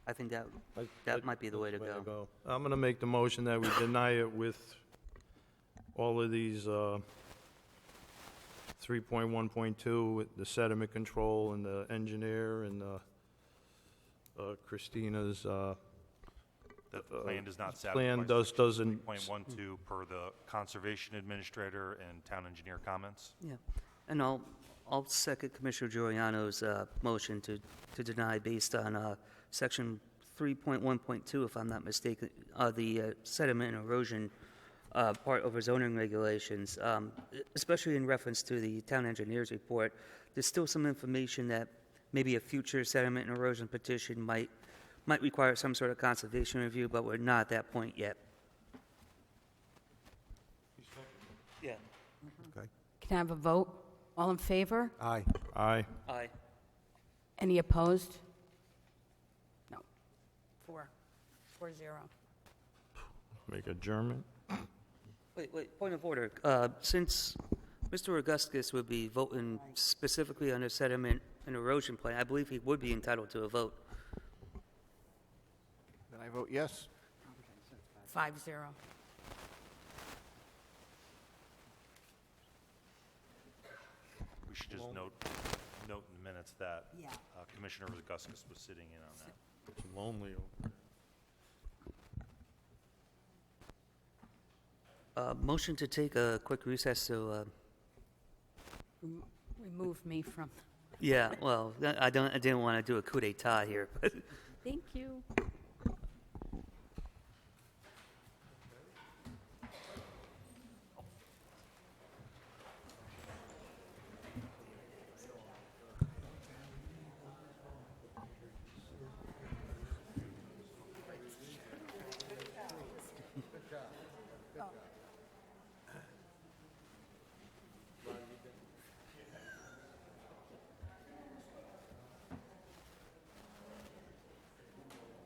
I think that might be the way to go. I'm going to make the motion that we deny it with all of these 3.1.2 with the sediment control and the engineer and Christina's, That the plan does not satisfy. plan doesn't. 3.12 per the conservation administrator and town engineer comments. Yeah, and I'll second Commissioner Giuliano's motion to deny based on Section 3.1.2, if I'm not mistaken, the sediment and erosion part of our zoning regulations, especially in reference to the town engineer's report. There's still some information that maybe a future sediment and erosion petition might require some sort of conservation review, but we're not at that point yet. Yeah. Okay. Can I have a vote? All in favor? Aye. Aye. Aye. Any opposed? No. 4-0. Make adjournment. Wait, point of order. Since Mr. Augustus would be voting specifically on the sediment and erosion plan, I believe he would be entitled to a vote. Then I vote yes. 5-0. We should just note in the minutes that Yeah. Commissioner Augustus was sitting in on that. It's lonely. Motion to take a quick recess to, Remove me from. yeah, well, I didn't want to do a coup d'etat here, but Thank you.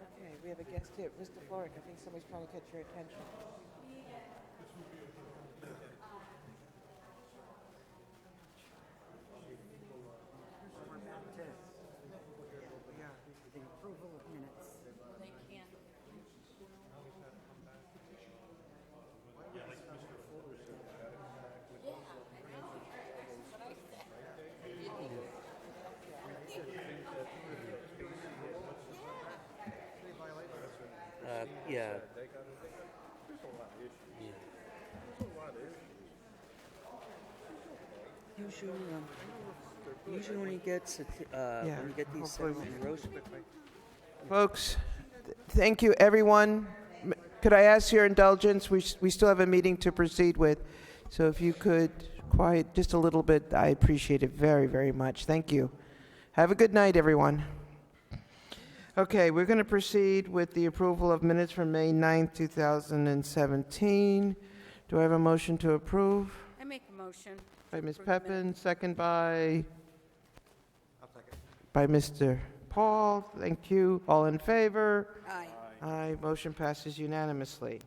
Okay, we have a guest here. Mr. Floric, I think somebody's trying to catch your attention. We're back to the approval of minutes. yeah. Usually when you get these hopefully sediment and erosion. Folks, thank you, everyone. Could I ask your indulgence? We still have a meeting to proceed with, so if you could quiet just a little bit, I appreciate it very, very much. Thank you. Have a good night, everyone. Okay, we're going to proceed with the approval of minutes from May 9th, 2017. Do I have a motion to approve? I make a motion. By Ms. approve the Peppin, minutes. second by Mr. Paul. Thank you. All in favor? Aye. Aye. Motion passes unanimously.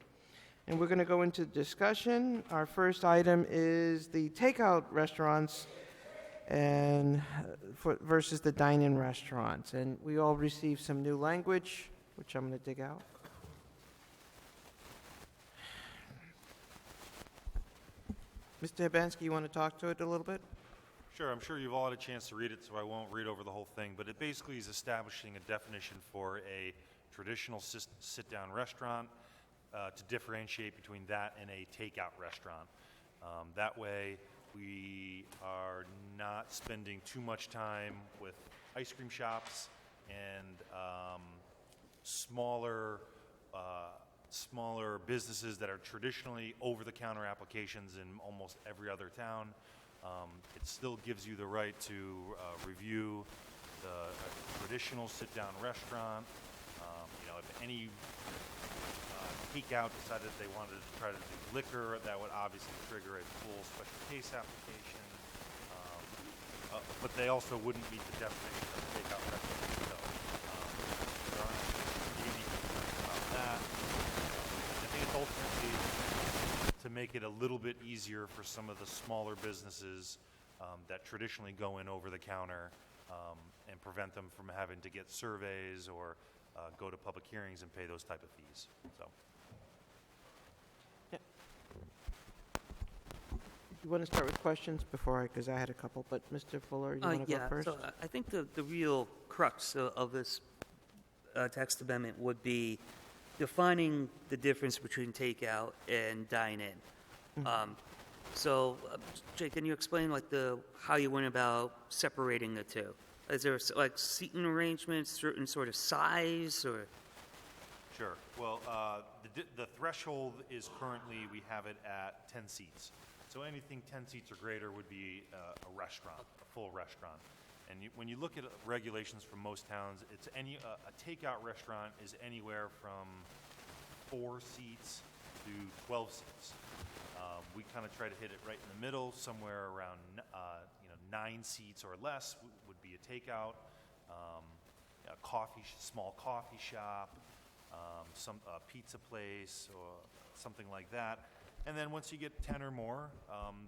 And we're going to go into discussion. Our first item is the takeout restaurants and versus the dine-in restaurants. And we all received some new language, which I'm going to dig out. Mr. Hibansky, you want to talk to it a little bit? Sure, I'm sure you've all had a chance to read it, so I won't read over the whole thing, but it basically is establishing a definition for a traditional sit-down restaurant to differentiate between that and a takeout restaurant. That way, we are not spending too much time with ice cream shops and smaller businesses that are traditionally over-the-counter applications in almost every other town. It still gives you the right to review the traditional sit-down restaurant. If any takeout decided they wanted to try to do liquor, that would obviously trigger a full special case application. But they also wouldn't meet the definition of takeout restaurant. So there aren't any concerns about that. I think it's ultimately to make it a little bit easier for some of the smaller businesses that traditionally go in over the counter and prevent them from having to get surveys or go to public hearings and pay those type of fees. So. you want to start with questions before because I had a couple, but Mr. Fuller, you want to go first? So I think the real crux of this text amendment would be defining the difference between takeout and dine-in. Jay, can you explain like how you went about separating the two? Is there like seating arrangements, certain sort of size, or? Sure. Well, the threshold is currently, we have it at 10 seats. So anything 10 seats or greater would be a restaurant, a full restaurant. And when you look at regulations from most towns, it's a takeout restaurant is anywhere from 4 seats to 12 seats. We kind of try to hit it right in the middle, somewhere around 9 seats or less would be a takeout. A small coffee shop, some pizza place or something like that. And then once you get 10 or more,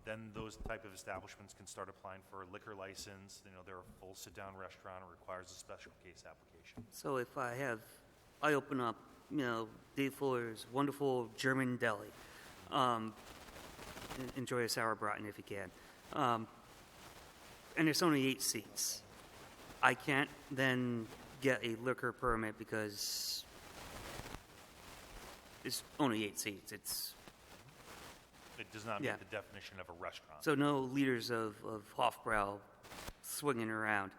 then those type of establishments can start applying for a liquor license. They're a full sit-down restaurant. It requires a special case application. So if I open up, Dave Fuller's wonderful German deli. Enjoy a sauerbraten if you can. And it's only 8 seats. I can't then get a liquor permit because it's only 8 seats. It does not meet the definition of a restaurant. So no liters of Hofbrau swinging around.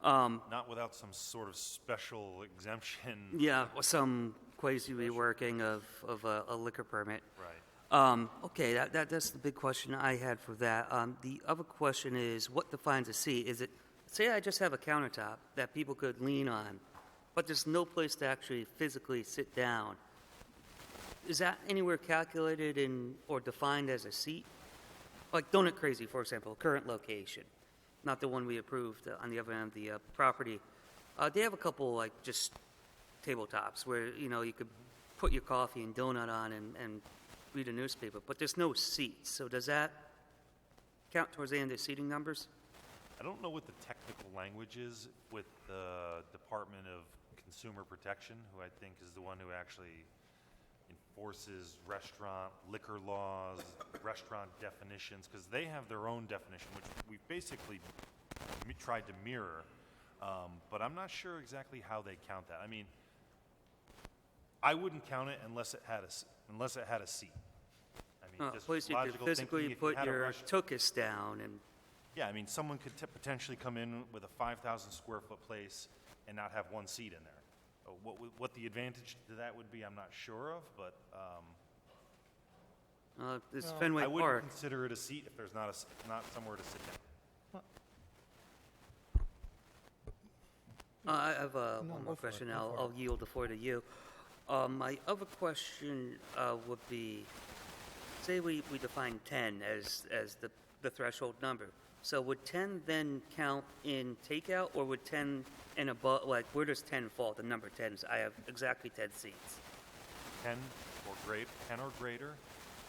Not without some sort of special exemption. Yeah, some quasi reworking of a liquor permit. Right. Okay, that's the big question I had for that. The other question is, what defines a seat? Is it, say I just have a countertop that people could lean on, but there's no place to actually physically sit down. Is that anywhere calculated or defined as a seat? Like Donut Crazy, for example, current location, not the one we approved on the other end of the property. They have a couple like just tabletops where you could put your coffee and donut on and read a newspaper, but there's no seats. So does that count towards the end of seating numbers? I don't know what the technical language is with the Department of Consumer Protection, who I think is the one who actually enforces restaurant liquor laws, restaurant definitions, because they have their own definition, which we basically tried to mirror, but I'm not sure exactly how they count that. I mean, I wouldn't count it unless it had a seat. I mean, just Place you could logical physically thinking, if you put had a your tuchus down and. Yeah, I mean, someone could potentially come in with a 5,000 square foot place and not have one seat in there. What the advantage to that would be, I'm not sure of, but This Fenway I wouldn't Park. consider it a seat if there's not somewhere to sit down. I have one more question. I'll yield the floor to you. My other question would be, say we define 10 as the threshold number. So would 10 then count in takeout, or would 10 and above, like where does 10 fall? The number 10 is, I have exactly 10 seats. 10 or greater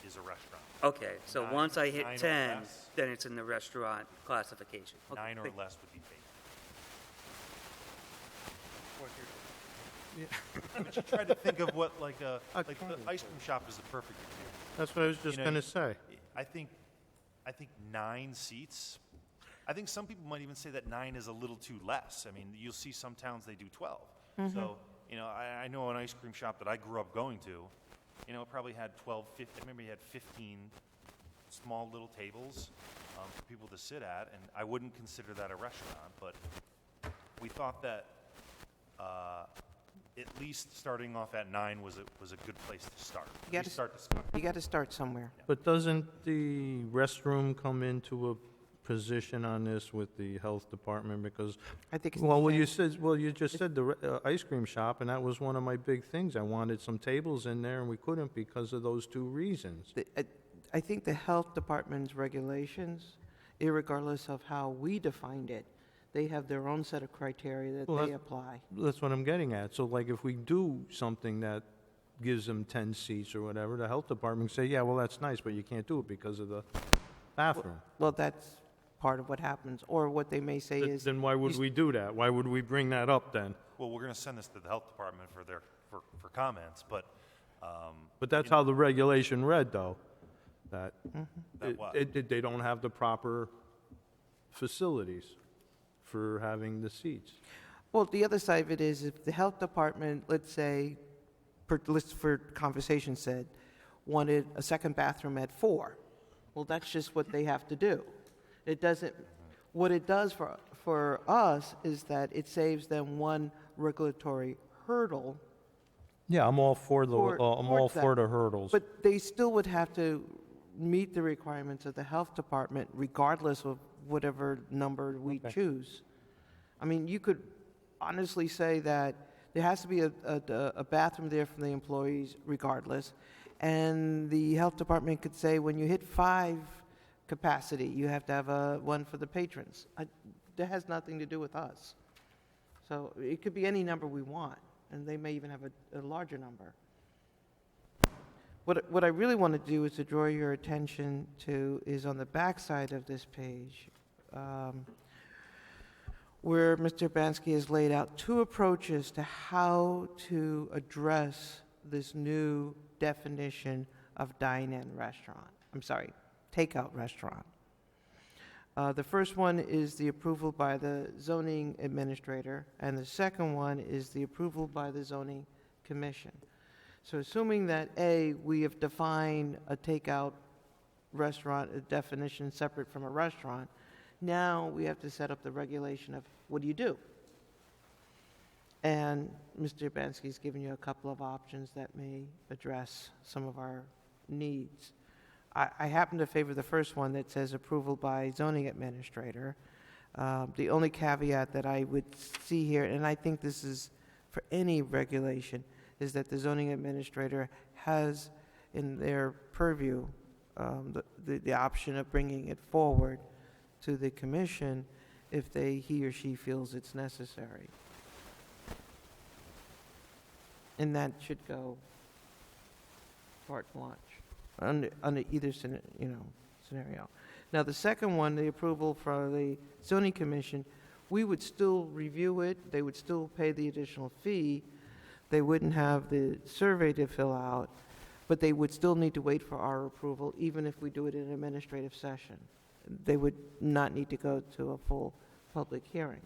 is a restaurant. Okay, so once I hit 9 or 10, less. then it's in the restaurant classification. Okay, 9 or thank- less would be vacant. But you try to think of what like the ice cream shop is a perfect example. That's what I was just know, going to say. I think 9 seats. I think some people might even say that 9 is a little too less. I mean, you'll see some towns they do 12. So, I know an ice cream shop that I grew up going to. It probably had 12, 15. Maybe had 15 small little tables for people to sit at, and I wouldn't consider that a restaurant. But we thought that at least starting off at 9 was a good place to start. You got to start somewhere. But doesn't the restroom come into a position on this with the health department? Because, I think it's well, you just said the ice cream shop, and that was one of my big things. I wanted some tables in there, and we couldn't because of those 2 reasons. I think the health department's regulations, irregardless of how we defined it, they have their own set of criteria that Well, they apply. That's what I'm getting at. So, like, if we do something that gives them 10 seats or whatever, the health department can say, yeah, well, that's nice, but you can't do it because of the bathroom. Well, that's part of what happens. Or what they may say is, Then why would we do that? Why would we bring that up then? Well, we're going to send this to the health department for comments, but But that's how the regulation read, though. that That what? they don't have the proper facilities for having the seats. Well, the other side of it is if the health department, let's say, for conversation said, wanted a second bathroom at 4, well, that's just what they have to do. It doesn't, what it does for us is that it saves them one regulatory hurdle. Yeah, I'm all for the, For- I'm all towards that. for the hurdles. But they still would have to meet the requirements of the health department regardless of whatever number we choose. I mean, you could honestly say that there has to be a bathroom there for the employees regardless. And the health department could say, when you hit 5 capacity, you have to have one for the patrons. That has nothing to do with us. So it could be any number we want, and they may even have a larger number. What I really want to do is to draw your attention to is on the back side of this page, where Mr. Bansky has laid out 2 approaches to how to address this new definition of dine-in restaurant. I'm sorry, takeout restaurant. The first one is the approval by the zoning administrator, and the second one is the approval by the zoning commission. So assuming that, A, we have defined a takeout restaurant, a definition separate from a restaurant, now we have to set up the regulation of what do you do? And Mr. Bansky's given you a couple of options that may address some of our needs. I happen to favor the first one that says approval by zoning administrator. The only caveat that I would see here, and I think this is for any regulation, is that the zoning administrator has in their purview the option of bringing it forward to the commission if he or she feels it's necessary. And that should go carte blanche under either scenario. Now, the second one, the approval for the zoning commission, we would still review it. They would still pay the additional fee. They wouldn't have the survey to fill out, but they would still need to wait for our approval, even if we do it in an administrative session. They would not need to go to a full public hearing.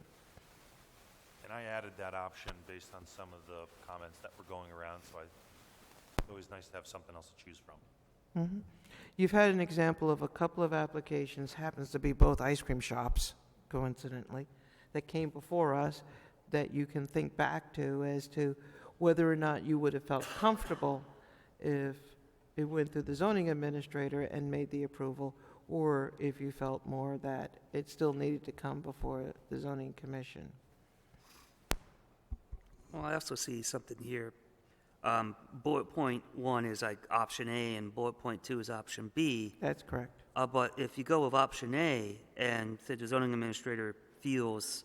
And I added that option based on some of the comments that were going around, so it's always nice to have something else to choose from. Mhm. You've had an example of a couple of applications, happens to be both ice cream shops, coincidentally, that came before us that you can think back to as to whether or not you would have felt comfortable if it went through the zoning administrator and made the approval, or if you felt more that it still needed to come before the zoning commission. Well, I also see something here. Bullet point 1 is like option A, and bullet point 2 is option B. That's correct. But if you go with option A, and say the zoning administrator feels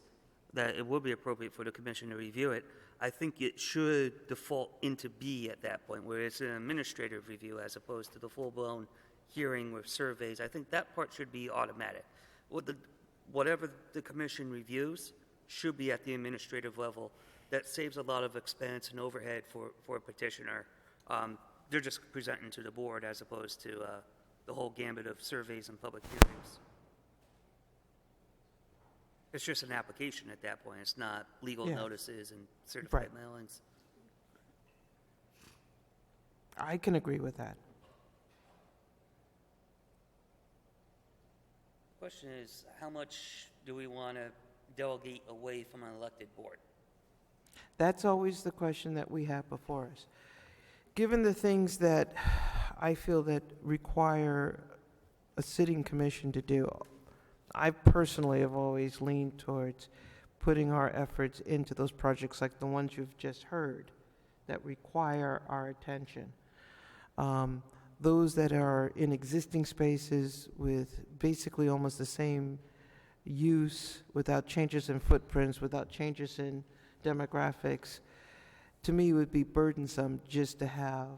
that it would be appropriate for the commission to review it, I think it should default into B at that point, where it's an administrative review as opposed to the full-blown hearing with surveys. I think that part should be automatic. Whatever the commission reviews should be at the administrative level. That saves a lot of expense and overhead for a petitioner. They're just presenting to the board as opposed to the whole gambit of surveys and public hearings. It's just an application at that point. It's not legal Yeah. notices and certified Right. mailings. I can agree with that. Question is, how much do we want to delegate away from an elected board? That's always the question that we have before us. Given the things that I feel that require a sitting commission to do, I personally have always leaned towards putting our efforts into those projects like the ones you've just heard that require our attention. Those that are in existing spaces with basically almost the same use without changes in footprints, without changes in demographics, to me would be burdensome just to have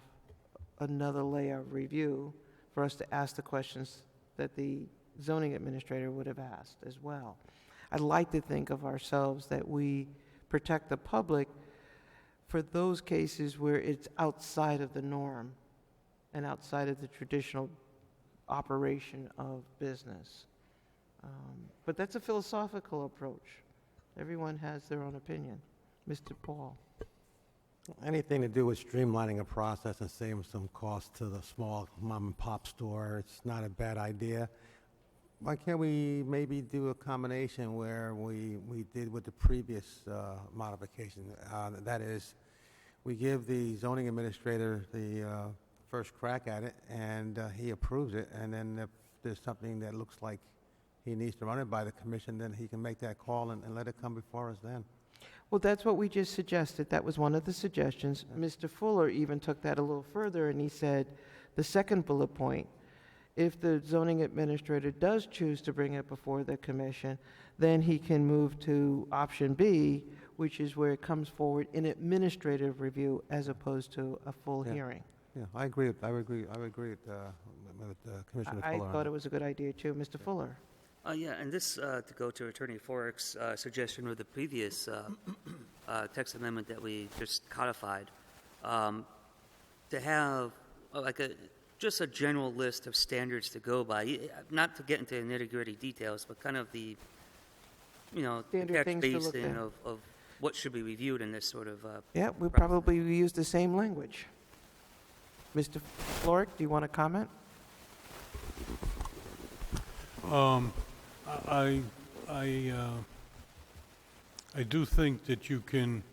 another layer of review for us to ask the questions that the zoning administrator would have asked as well. I'd like to think of ourselves that we protect the public for those cases where it's outside of the norm and outside of the traditional operation of business. But that's a philosophical approach. Everyone has their own opinion. Mr. Paul? Anything to do with streamlining a process and saving some cost to the small mom and pop store, it's not a bad idea. Why can't we maybe do a combination where we did with the previous modification? That is, we give the zoning administrator the first crack at it, and he approves it, and then if there's something that looks like he needs to run it by the commission, then he can make that call and let it come before us then. Well, that's what we just suggested. That was one of the suggestions. Mr. Fuller even took that a little further, and he said, the second bullet point, if the zoning administrator does choose to bring it before the commission, then he can move to option B, which is where it comes forward in administrative review as opposed to a full Yeah. hearing. Yeah, I agree with Commissioner I Fuller. on thought that. it was a good idea, too. Mr. Fuller? Yeah, and this, to go to Attorney Forrick's suggestion with the previous text amendment that we just codified, to have just a general list of standards to go by, not to get into the nitty-gritty details, but kind of the, Standard text things to look basin at. of what should be reviewed in this sort of, Yeah, we process. probably use the same language. Mr. Floric, do you want to comment? I do think that you can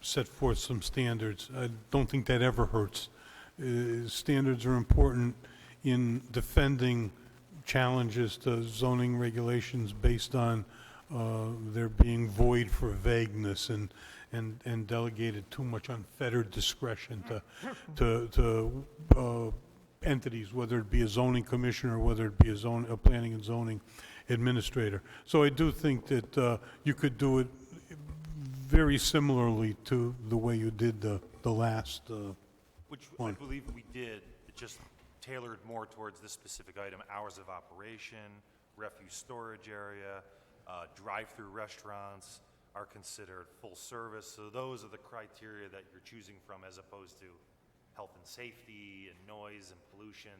set forth some standards. I don't think that ever hurts. Standards are important in defending challenges to zoning regulations based on there being void for vagueness and delegated too much unfettered discretion to entities, whether it be a zoning commissioner, whether it be a planning and zoning administrator. So I do think that you could do it very similarly to the way you did the last Which I one. believe we did, it just tailored more towards this specific item, hours of operation, refuse storage area, drive-through restaurants are considered full service. So those are the criteria that you're choosing from as opposed to health and safety and noise and pollution.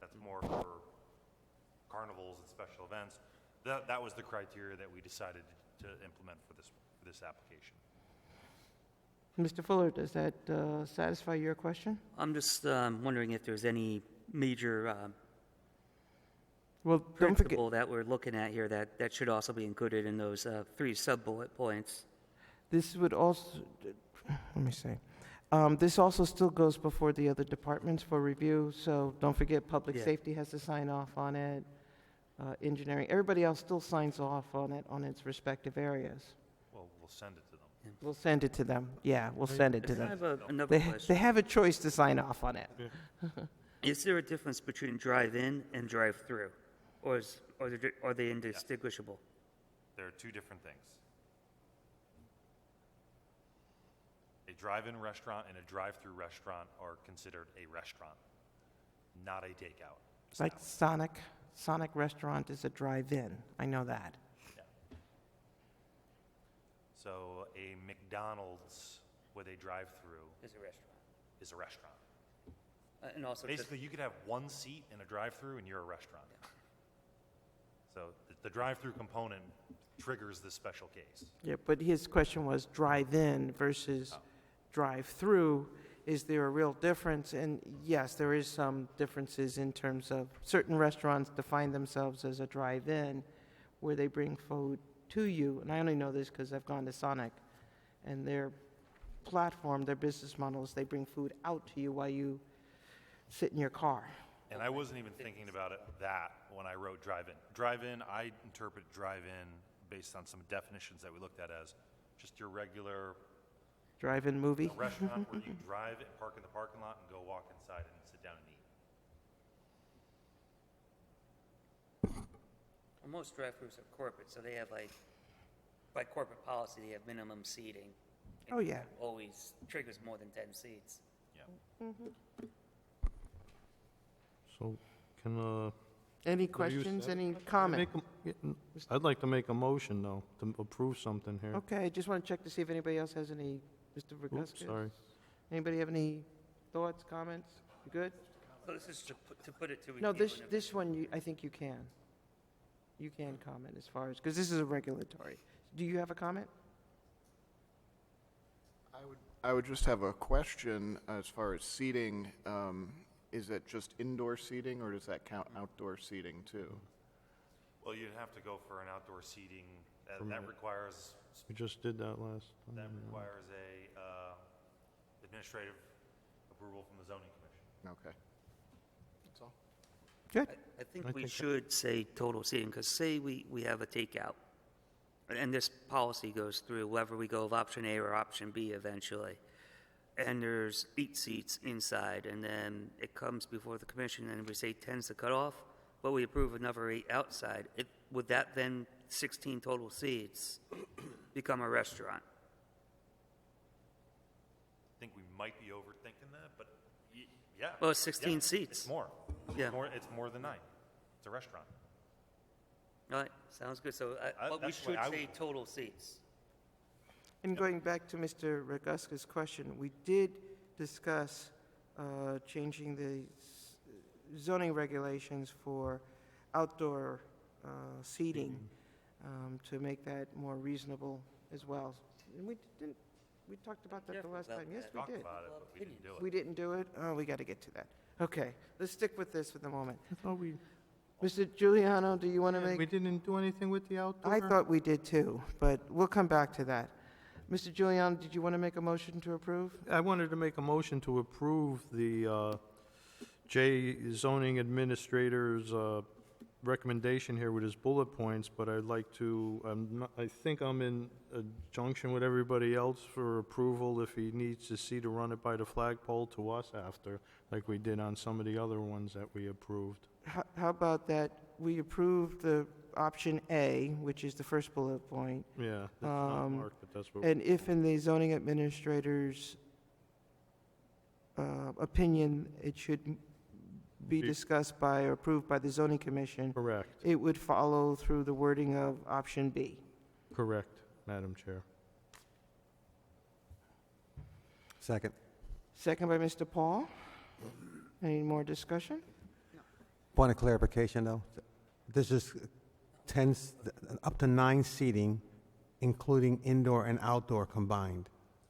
That's more for carnivals and special events. That was the criteria that we decided to implement for this application. Mr. Fuller, does that satisfy your question? I'm just wondering if there's any major Well, don't forget, principle that we're looking at here that should also be included in those 3 sub-bullet points. this would also, let me see. This also still goes before the other departments for review, so don't forget, public Yeah. safety has to sign off on it, engineering, everybody else still signs off on it on its respective areas. Well, we'll send it to them. We'll send it to them. Yeah, we'll send it to I them. have another They question. have a choice to sign off on it. Is there a difference between drive-in and drive-through? Or are they indistinguishable? There are 2 different things. A drive-in restaurant and a drive-through restaurant are considered a restaurant, not a takeout. Like establishment. Sonic Restaurant is a drive-in. I know that. Yeah. So a McDonald's with a drive-through Is a restaurant. is a restaurant. And also, Basically, you could have 1 seat in a drive-through and you're a restaurant. So the drive-through component triggers this special case. Yeah, but his question was drive-in versus drive-through. Is there a real difference? And yes, there is some differences in terms of certain restaurants define themselves as a drive-in where they bring food to you. And I only know this because I've gone to Sonic. And their platform, their business model is they bring food out to you while you sit in your car. And I wasn't even thinking about that when I wrote drive-in. Drive-in, I interpret drive-in based on some definitions that we looked at as just your regular Drive-in movie? restaurant where you drive and park in the parking lot and go walk inside and sit down and eat. well, most drive-throughs are corporate, so they have by corporate policy, they have minimum seating. Oh, yeah. Always triggers more than 10 seats. Yeah. So can, Any you questions, said- any comment? I'd like to make a motion, though, to approve something here. Okay, I just want to check to see if anybody else has any, Mr. Oops, Roguska? sorry. Anybody have any thoughts, comments? You good? So this is to put it to review. No, and everything. this one, I think you can. You can comment as far as, because this is a regulatory. Do you have a comment? I would just have a question as far as seating. Is it just indoor seating, or does that count outdoor seating too? Well, you'd have to go for an outdoor seating, that Permit. requires, We just did that last time. that requires a administrative approval from the zoning commission. Okay. That's all. Good. I think I we think so. should say total seating, because say we have a takeout, and this policy goes through whether we go with option A or option B eventually, and there's 8 seats inside, and then it comes before the commission, and we say 10's the cutoff, but we approve another 8 outside. Would that then, 16 total seats, become a restaurant? I think we might be overthinking that, but yeah. Well, it's 16 Yeah, seats. It's more. Yeah. It's more than 9. It's a restaurant. All right, sounds good. So, but we that's the way should I say would- total seats. And going back to Mr. Roguska's question, we did discuss changing the zoning regulations for outdoor seating to make that more reasonable as well. And we talked about that the Careful last about time. Yes, that. we Talked did. about it, but we didn't do it. We didn't do it? Oh, we got to get to that. Okay, let's stick with this for the moment. I thought we, Mr. Giuliano, do you want to we make? didn't do anything with the outdoor? I thought we did too, but we'll come back to that. Mr. Giuliano, did you want to make a motion to approve? I wanted to make a motion to approve the zoning administrator's recommendation here with his bullet points, but I'd like to, I think I'm in a junction with everybody else for approval if he needs to see to run it by the flagpole to us after, like we did on some of the other ones that we approved. How about that we approve the option A, which is the first bullet point, Yeah, that's not Um, marked, but that's what, and if in the zoning administrator's opinion, it should be Be- discussed by or approved by the zoning commission, correct, it would follow through the wording of option B. correct, Madam Chair. Second. Second by Mr. Paul. Any more discussion? Point of clarification, though. This is 10, up to 9 seating, including indoor and outdoor combined.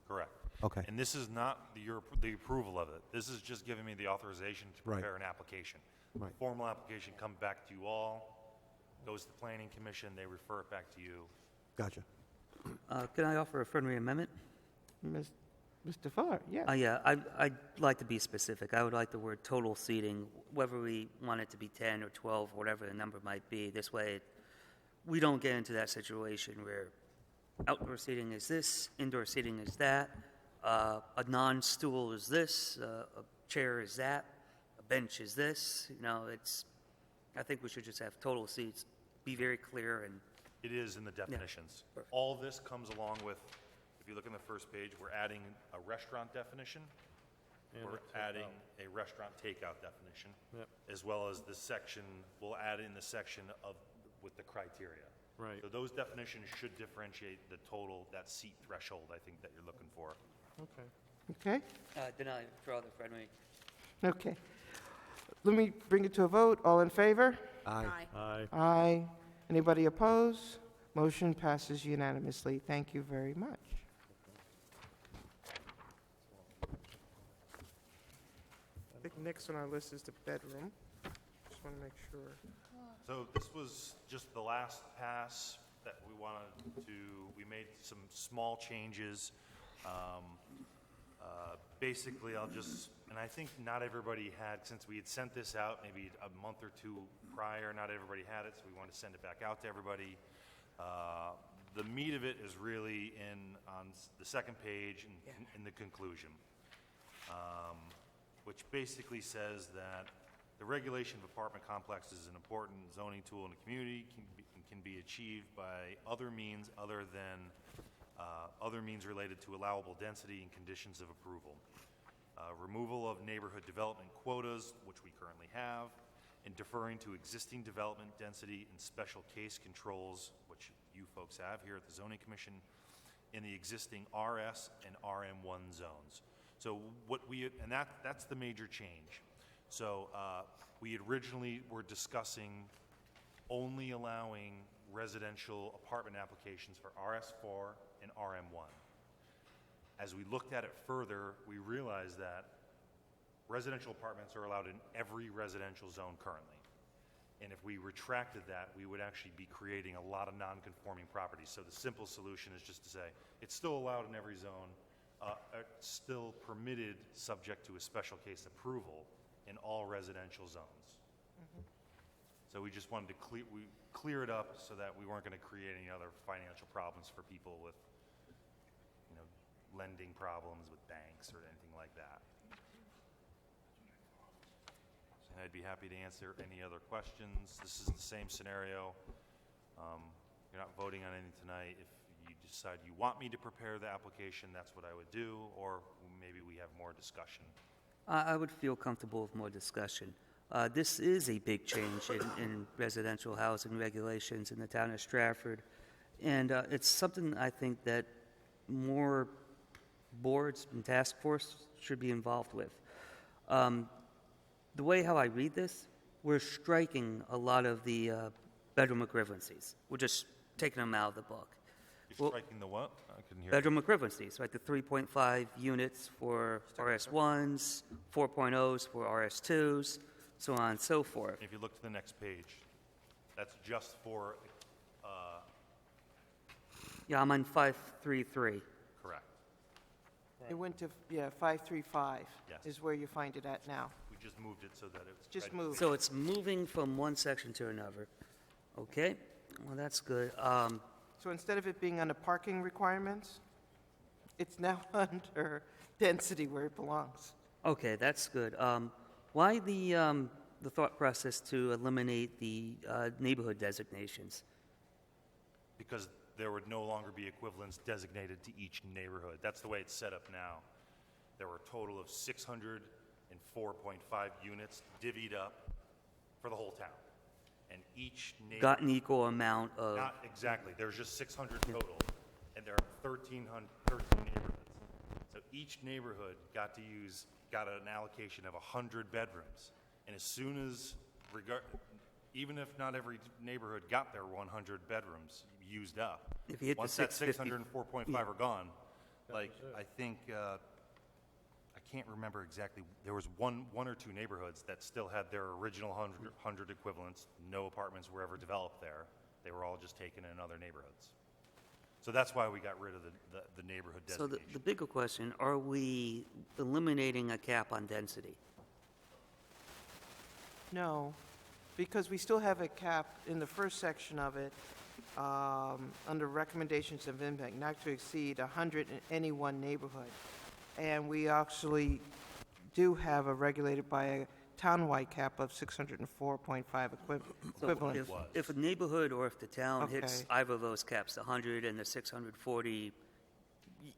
Correct. Okay. And this is not the approval of it. This is just giving me the authorization to Right. prepare an application. Right. Formal application comes back to you all, goes to the planning commission, they refer it back to you. Gotcha. Can I offer a friendly amendment? Mr. Fuller, yes. Yeah, I'd like to be specific. I would like the word total seating, whether we want it to be 10 or 12, whatever the number might be. This way, we don't get into that situation where outdoor seating is this, indoor seating is that, a non-stool is this, a chair is that, a bench is this. You know, I think we should just have total seats, be very clear, and It is in the definitions. perfect. All this comes along with, if you look on the first page, we're adding a restaurant definition. And We're a adding a restaurant takeout definition. Yep. As well as the section, we'll add in the section with the criteria. Right. So those definitions should differentiate the total, that seat threshold, I think, that you're looking for. Okay. Okay? then I draw the friendly. Okay. Let me bring it to a vote. All in favor? Aye. Aye. Aye. Anybody oppose? Motion passes unanimously. Thank you very much. I think next on our list is the bedroom. Just want to make sure. So this was just the last pass that we made some small changes. Basically, and I think not everybody had, since we had sent this out maybe a month or two prior, not everybody had it, so we wanted to send it back out to everybody. The meat of it is really on the second page in the conclusion, which basically says that the regulation of apartment complexes is an important zoning tool in the community, can be achieved by other means related to allowable density and conditions of approval. Removal of neighborhood development quotas, which we currently have, and deferring to existing development density and special case controls, which you folks have here at the Zoning Commission, in the existing RS and RM1 zones. So that's the major change. So we originally were discussing only allowing residential apartment applications for RS4 and RM1. As we looked at it further, we realized that residential apartments are allowed in every residential zone currently. And if we retracted that, we would actually be creating a lot of non-conforming properties. So the simple solution is just to say, it's still allowed in every zone, it's still permitted subject to a special case approval in all residential zones. So we just wanted to clear it up so that we weren't going to create any other financial problems for people with, lending problems with banks or anything like that. And I'd be happy to answer any other questions. This is the same scenario. You're not voting on anything tonight. If you decide you want me to prepare the application, that's what I would do, or maybe we have more discussion. I would feel comfortable with more discussion. This is a big change in residential housing regulations in the town of Stratford, and it's something I think that more boards and task force should be involved with. The way how I read this, we're striking a lot of the bedroom equivalencies. We're just taking them out of the book. You're striking the what? I couldn't hear. Bedroom equivalencies, right? The 3.5 units for RS1s, 4.0s for RS2s, so on and so forth. If you look to the next page, that's just for, Yeah, I'm on 533. correct. It went to, 535 Yes. is where you find it at now. We just moved it so that it's. Just moved. So it's moving from one section to another. Okay, well, that's good. So instead of it being under parking requirements, it's now under density where it belongs. Okay, that's good. Why the thought process to eliminate the neighborhood designations? Because there would no longer be equivalents designated to each neighborhood. That's the way it's set up now. There were a total of 604.5 units divvied up for the whole town. And each neighborhood... Got an equal amount of... Not exactly. There's just 600 total, and there are 13 neighborhoods. So each neighborhood got an allocation of 100 bedrooms. And as soon as, even if not every neighborhood got their 100 bedrooms used up, If you hit the once that 650 604.5 are gone, like, I think, I can't remember exactly, there was one or two neighborhoods that still had their original 100 equivalents. No apartments were ever developed there. They were all just taken in other neighborhoods. So that's why we got rid of the neighborhood So designation. the bigger question, are we eliminating a cap on density? No, because we still have a cap in the first section of it, under recommendations of impact, not to exceed 100 in any one neighborhood. And we actually do have a regulated by a townwide cap of 604.5 So equivalent. if a neighborhood or if the town hits Okay. either of those caps, the 100 and the 640,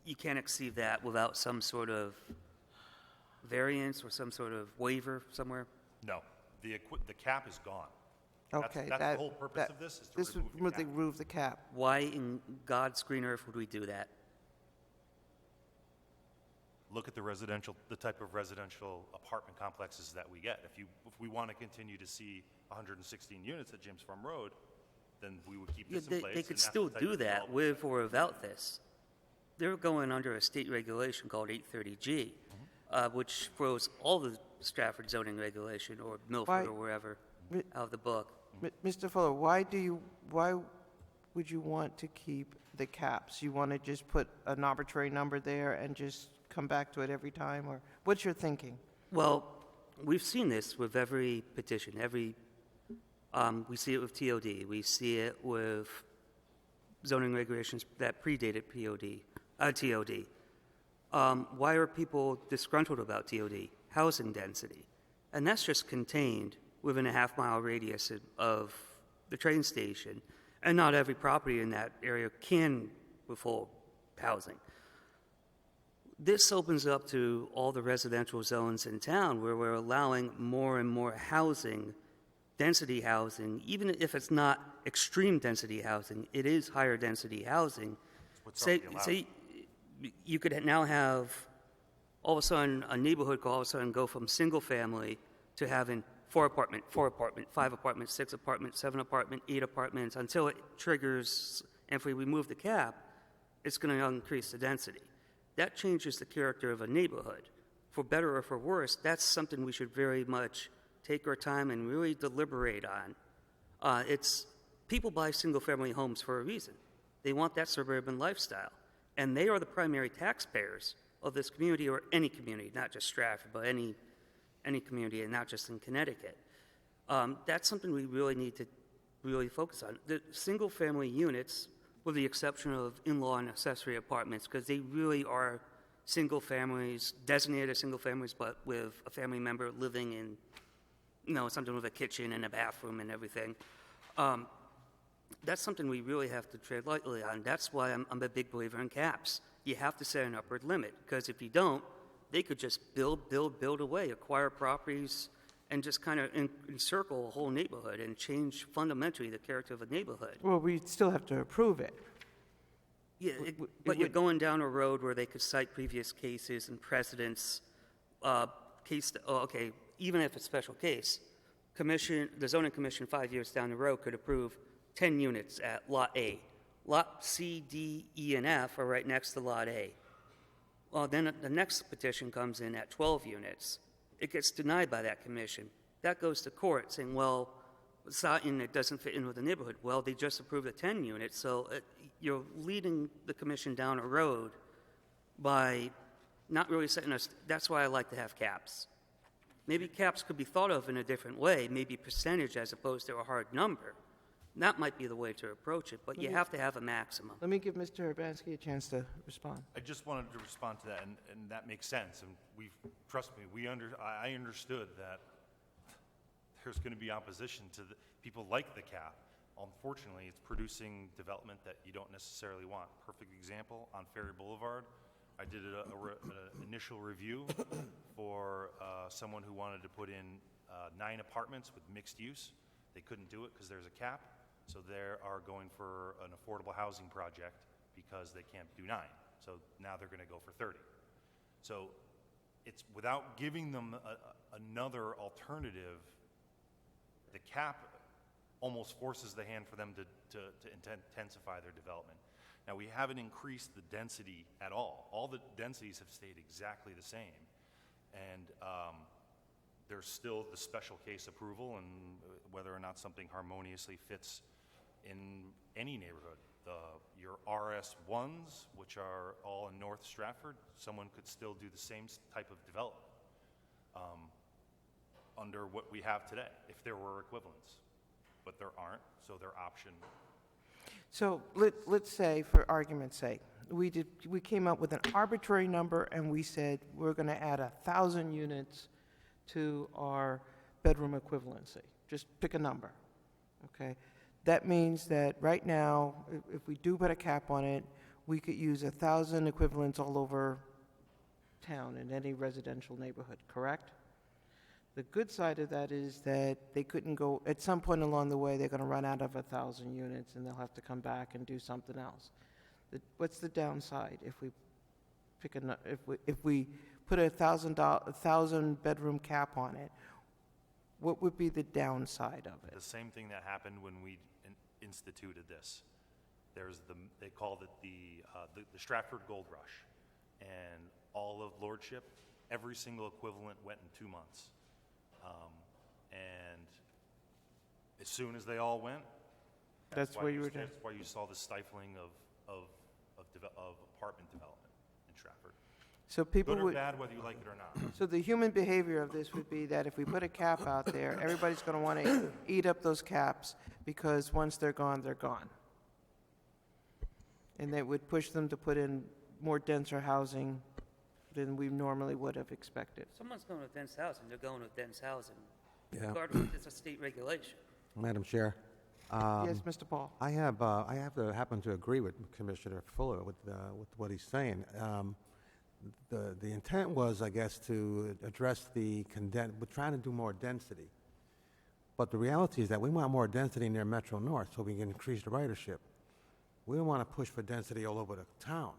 you can't exceed that without some sort of variance or some sort of waiver somewhere? No, the cap is gone. Okay, That's the whole purpose of this, is to remove the cap. remove the cap. Why in God's green earth would we do that? Look at the type of residential apartment complexes that we get. If we want to continue to see 116 units at James Farm Road, then we would keep this in place. They could and that's still the type do of that development. with or without this. They're going under a state regulation called 830G, which throws all the Stratford zoning regulation or Milford Why- or wherever Mi- out of the book. Mr. Fuller, why would you want to keep the caps? You want to just put an arbitrary number there and just come back to it every time, or what's your thinking? Well, we've seen this with every petition, we see it with TOD, we see it with zoning regulations that predated TOD. Why are people disgruntled about TOD? Housing density. And that's just contained within a half-mile radius of the train station, and not every property in that area can withhold housing. This opens up to all the residential zones in town where we're allowing more and more housing, density housing, even if it's not extreme density housing, it is higher density housing. What's already allowed. Say you could now have all of a sudden a neighborhood could all of a sudden go from single family to having 4 apartment, 4 apartment, 5 apartment, 6 apartment, 7 apartment, 8 apartments, until it triggers, and if we remove the cap, it's going to increase the density. That changes the character of a neighborhood. For better or for worse, that's something we should very much take our time and really deliberate on. People buy single-family homes for a reason. They want that suburban lifestyle, and they are the primary taxpayers of this community, or any community, not just Stratford, but any community, and not just in Connecticut. That's something we really need to really focus on. The single-family units, with the exception of in-law and accessory apartments, because they really are single families, designated as single families, but with a family member living in, something with a kitchen and a bathroom and everything. That's something we really have to tread lightly on. That's why I'm a big believer in caps. You have to set an upward limit, because if you don't, they could just build away, acquire properties, and just kind of encircle a whole neighborhood and change fundamentally the character of a neighborhood. Well, we still have to approve it. Yeah, but you're going down a road where they could cite previous cases and precedents. Even if it's a special case, the zoning commission 5 years down the road could approve 10 units at Lot A. Lot C, D, E, and F are right next to Lot A. Well, then the next petition comes in at 12 units. It gets denied by that commission. That goes to court saying, well, it doesn't fit in with the neighborhood. Well, they just approved the 10 units, so you're leading the commission down a road by not really setting us. That's why I like to have caps. Maybe caps could be thought of in a different way, maybe percentage as opposed to a hard number. That might be the way to approach it, but you have to have a maximum. Let me give Mr. Urbanski a chance to respond. I just wanted to respond to that, and that makes sense. And trust me, I understood that there's going to be opposition to people like the cap. Unfortunately, it's producing development that you don't necessarily want. Perfect example, on Ferry Boulevard, I did an initial review for someone who wanted to put in 9 apartments with mixed use. They couldn't do it because there's a cap, so they are going for an affordable housing project because they can't do 9. So now they're going to go for 30. So it's without giving them another alternative, the cap almost forces the hand for them to intensify their development. Now, we haven't increased the density at all. All the densities have stayed exactly the same. And there's still the special case approval, and whether or not something harmoniously fits in any neighborhood. Your RS1s, which are all in North Stratford, someone could still do the same type of development under what we have today, if there were equivalents. But there aren't, so their option. So let's say, for argument's sake, we came up with an arbitrary number, and we said we're going to add 1,000 units to our bedroom equivalency. Just pick a number, okay? That means that right now, if we do put a cap on it, we could use 1,000 equivalents all over town in any residential neighborhood, correct? The good side of that is that they couldn't go, at some point along the way, they're going to run out of 1,000 units, and they'll have to come back and do something else. What's the downside if we pick if we put a 1,000 bedroom cap on it? What would be the downside of it? The same thing that happened when we instituted this. They called it the Stratford Gold Rush, and all of Lordship, every single equivalent went in 2 months. And as soon as they all went, That's where you were doing. That's why you saw the stifling of apartment development in Stratford. So people Good or would. bad, whether you like it or not. So the human behavior of this would be that if we put a cap out there, everybody's going to want to eat up those caps because once they're gone, they're gone. And that would push them to put in more denser housing than we normally would have expected. Someone's going with dense housing, they're going with dense housing. Yeah. Regardless, it's a state regulation. Madam Chair, Yes, Mr. Paul? I happen to agree with Commissioner Fuller with what he's saying. The intent was, I guess, to address we're trying to do more density. But the reality is that we want more density near Metro North so we can increase the ridership. We don't want to push for density all over the town.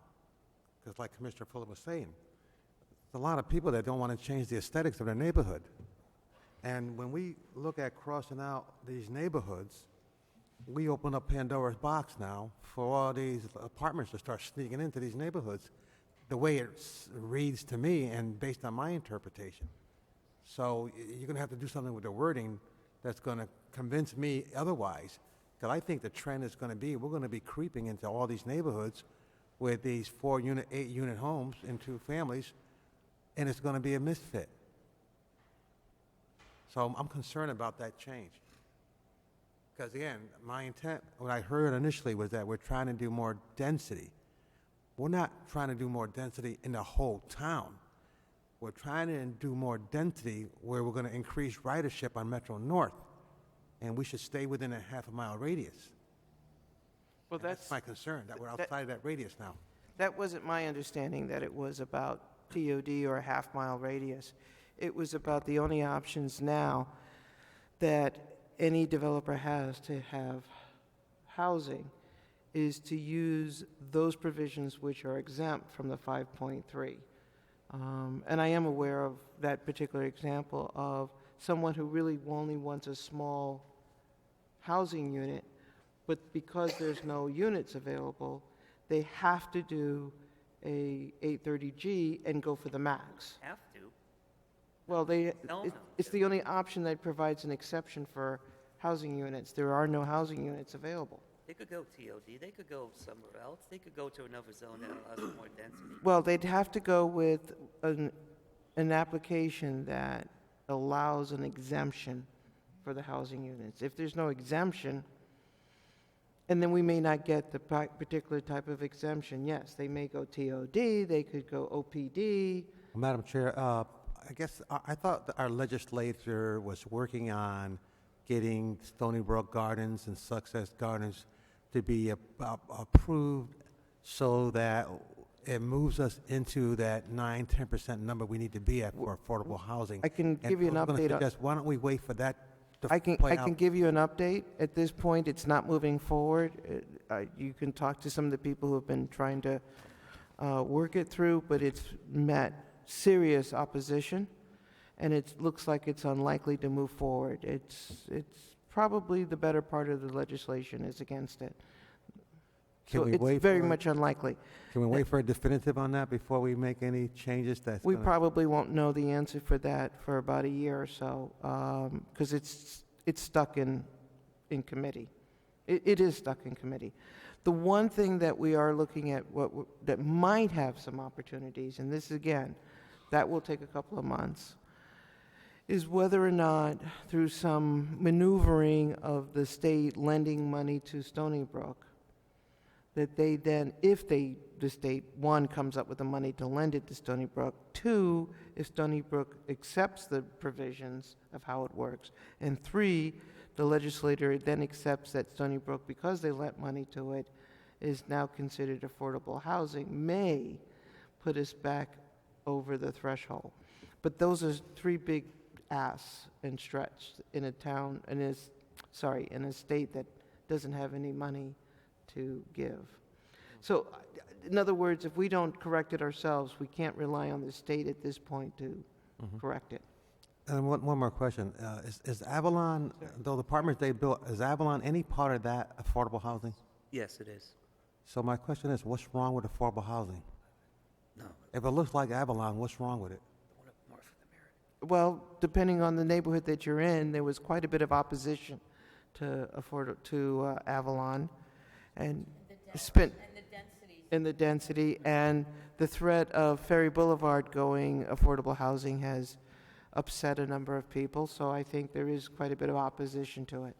Because like Commissioner Fuller was saying, there's a lot of people that don't want to change the aesthetics of their neighborhood. And when we look at crossing out these neighborhoods, we open up Pandora's box now for all these apartments to start sneaking into these neighborhoods, the way it reads to me and based on my interpretation. So you're going to have to do something with the wording that's going to convince me otherwise. Because I think the trend is going to be, we're going to be creeping into all these neighborhoods with these 4-unit, 8-unit homes into families, and it's going to be a misfit. So I'm concerned about that change. Because again, my intent, what I heard initially was that we're trying to do more density. We're not trying to do more density in the whole town. We're trying to do more density where we're going to increase ridership on Metro North, and we should stay within a half-a-mile radius. Well, And that's my concern, that we're outside of that radius now. That wasn't my understanding, that it was about TOD or a half-mile radius. It was about the only options now that any developer has to have housing is to use those provisions which are exempt from the 5.3. And I am aware of that particular example of someone who really only wants a small housing unit, but because there's no units available, they have to do a 830G and go for the max. Have to. Well, Tell them. it's the only option that provides an exception for housing units. There are no housing units available. They could go TOD, they could go somewhere else, they could go to another zone that allows more density. Well, they'd have to go with an application that allows an exemption for the housing units. If there's no exemption, and then we may not get the particular type of exemption. Yes, they may go TOD, they could go OPD. Madam Chair, I guess I thought that our legislature was working on getting Stony Brook Gardens and Success Gardens to be approved so that it moves us into that 9-10% number we need to be at for affordable housing. I can give you an I was gonna update on- suggest, why don't we wait for that to I can play out? give you an update. At this point, it's not moving forward. You can talk to some of the people who have been trying to work it through, but it's met serious opposition, and it looks like it's unlikely to move forward. It's probably the better part of the legislation is against it. Can So we it's wait very for- much unlikely. Can we wait for a definitive on that before we make any changes that's We gonna- probably won't know the answer for that for about a year or so, because it's stuck in committee. It is stuck in committee. The one thing that we are looking at that might have some opportunities, and this again, that will take a couple of months, is whether or not through some maneuvering of the state lending money to Stony Brook, that they then, if the state, one, comes up with the money to lend it to Stony Brook, two, if Stony Brook accepts the provisions of how it works, and three, the legislator then accepts that Stony Brook, because they lent money to it, is now considered affordable housing, may put us back over the threshold. But those are three big asks and stretch in a town, in a state that doesn't have any money to give. So, in other words, if we don't correct it ourselves, we can't rely on the state at this point to correct it. And one more question. Is Avalon, though the apartments they built, is Avalon any part of that affordable housing? Yes, it is. So my question is, what's wrong with affordable housing? No, If it looks like Avalon, what's wrong with it? the one up north of the Merritt. Well, depending on the neighborhood that you're in, there was quite a bit of opposition to Avalon, and spent in the density, and the threat of Ferry Boulevard going affordable housing has upset a number of people. So I think there is quite a bit of opposition to it.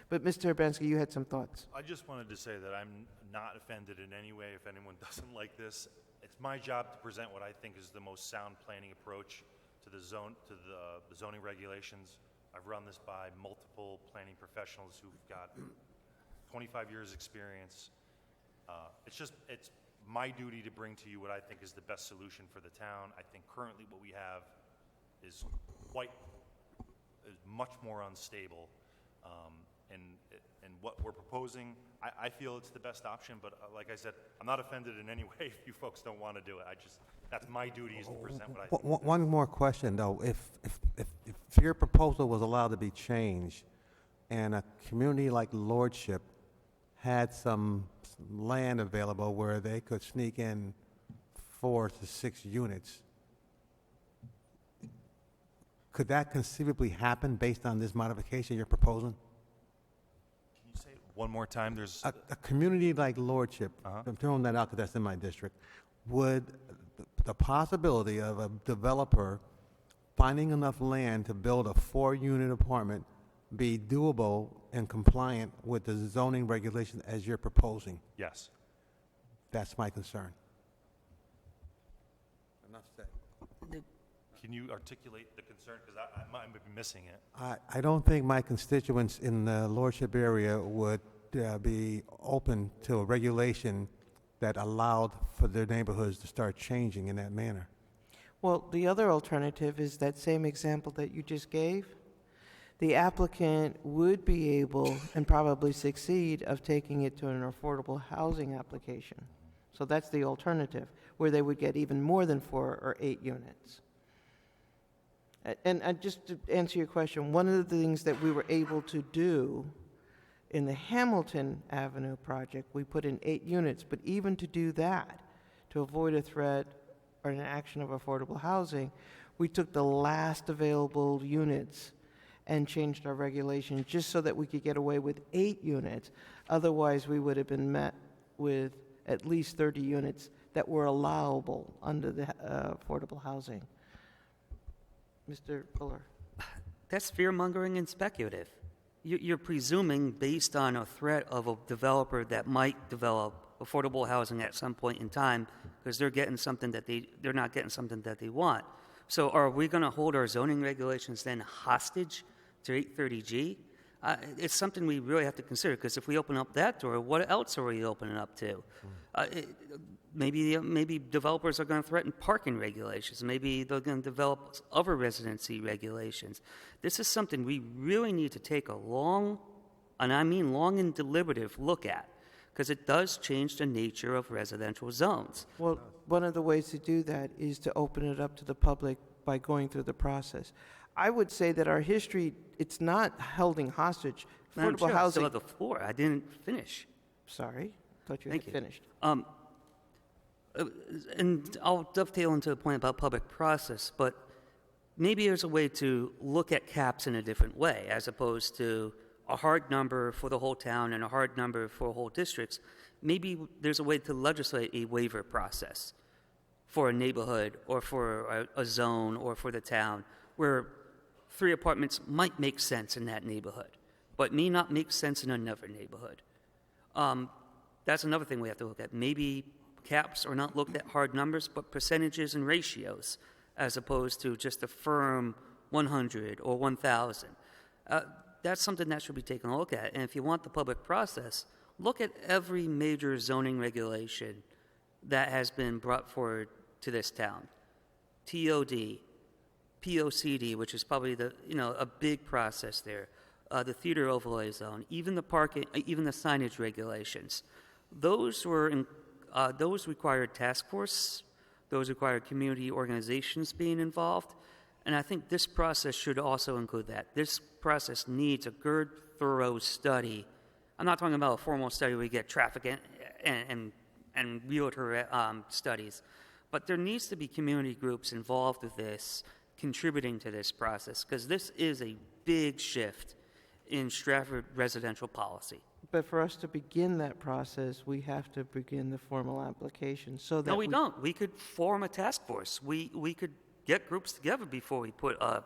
But Mr. Urbanski, you had some thoughts. I just wanted to say that I'm not offended in any way if anyone doesn't like this. It's my job to present what I think is the most sound planning approach to the zoning regulations. I've run this by multiple planning professionals who've got 25 years experience. It's my duty to bring to you what I think is the best solution for the town. I think currently what we have is much more unstable. And what we're proposing, I feel it's the best option, but like I said, I'm not offended in any way if you folks don't want to do it. That's my duty is to present what I think. One more question, though. If if your proposal was allowed to be changed, and a community like Lordship had some land available where they could sneak in 4 to 6 units, could that conceivably happen based on this modification you're proposing? Can you say it one more time? There's, A community like Lordship, I'm throwing that out because that's in my district, would the possibility of a developer finding enough land to build a 4-unit apartment be doable and compliant with the zoning regulations as you're proposing? yes. That's my concern. Enough said. Can you articulate the concern? Because I might be missing it. I don't think my constituents in the Lordship area would be open to a regulation that allowed for their neighborhoods to start changing in that manner. Well, the other alternative is that same example that you just gave. The applicant would be able, and probably succeed, of taking it to an affordable housing application. So that's the alternative, where they would get even more than 4 or 8 units. And just to answer your question, one of the things that we were able to do in the Hamilton Avenue project, we put in 8 units, but even to do that, to avoid a threat or an action of affordable housing, we took the last available units and changed our regulations just so that we could get away with 8 units. Otherwise, we would have been met with at least 30 units that were allowable under the affordable housing. Mr. Fuller. That's fear-mongering and speculative. You're presuming, based on a threat of a developer that might develop affordable housing at some point in time, because they're getting something that they're not getting something that they want. So are we going to hold our zoning regulations then hostage to 830G? It's something we really have to consider, because if we open up that door, what else are we opening up to? Maybe developers are going to threaten parking regulations. Maybe they're going to develop other residency regulations. This is something we really need to take a long, and I mean long and deliberative look at, because it does change the nature of residential zones. Well, one of the ways to do that is to open it up to the public by going through the process. I would say that our history, it's not holding hostage. Madam Affordable Chair, I housing. still have the floor. I didn't finish. Sorry, thought you Thank had you. finished. And I'll dovetail into the point about public process, but maybe there's a way to look at caps in a different way, as opposed to a hard number for the whole town and a hard number for whole districts. Maybe there's a way to legislate a waiver process for a neighborhood or for a zone or for the town, where 3 apartments might make sense in that neighborhood, but may not make sense in another neighborhood. That's another thing we have to look at. Maybe caps are not looked at hard numbers, but percentages and ratios, as opposed to just a firm 100 or 1,000. That's something that should be taken a look at. And if you want the public process, look at every major zoning regulation that has been brought forward to this town. TOD, POCD, which is probably a big process there. The theater overlay zone, even the parking, even the signage regulations. Those required task force. Those required community organizations being involved. And I think this process should also include that. This process needs a good, thorough study. I'm not talking about a formal study where you get traffic and realtor studies, but there needs to be community groups involved with this, contributing to this process, because this is a big shift in Stratford residential policy. But for us to begin that process, we have to begin the formal application so that No, we don't. We could form a task force. We could get groups together before we put an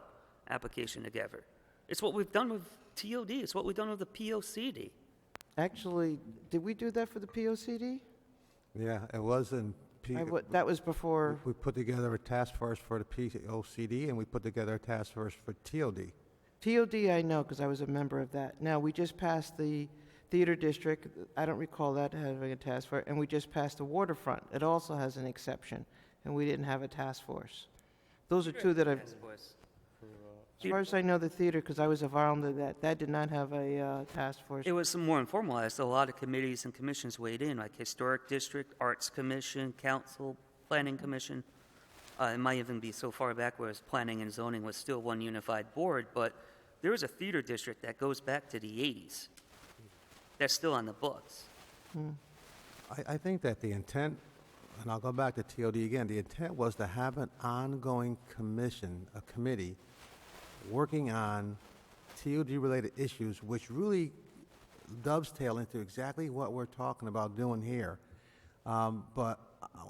application together. It's what we've done with TOD. It's what we've done with the POCD. Actually, did we do that for the POCD? Yeah, it was in That was before. we put together a task force for the POCD, and we put together a task force for TOD. TOD, I know, because I was a member of that. Now, we just passed the theater district. I don't recall that having a task force. And we just passed the waterfront. It also has an exception, and we didn't have a task force. Those are two that I've, Task force. as far as I know, the theater, because I was involved in that did not have a task force. It was some more informalized. A lot of committees and commissions weighed in, like Historic District, Arts Commission, Council, Planning Commission. It might even be so far back where planning and zoning was still one unified board, but there is a theater district that goes back to the 80s. That's still on the books. I think that the intent, and I'll go back to TOD again, the intent was to have an ongoing commission, a committee, working on TOD-related issues, which really dovetail into exactly what we're talking about doing here. But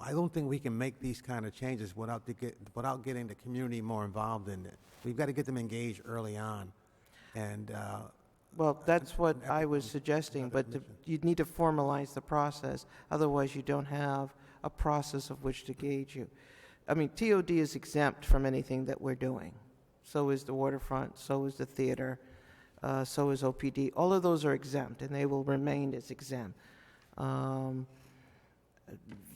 I don't think we can make these kind of changes without getting the community more involved in it. We've got to get them engaged early on. And Well, that's what I was suggesting, but you'd need to formalize the process. Otherwise, you don't have a process of which to gauge you. I mean, TOD is exempt from anything that we're doing. So is the waterfront, so is the theater, so is OPD. All of those are exempt, and they will remain as exempt.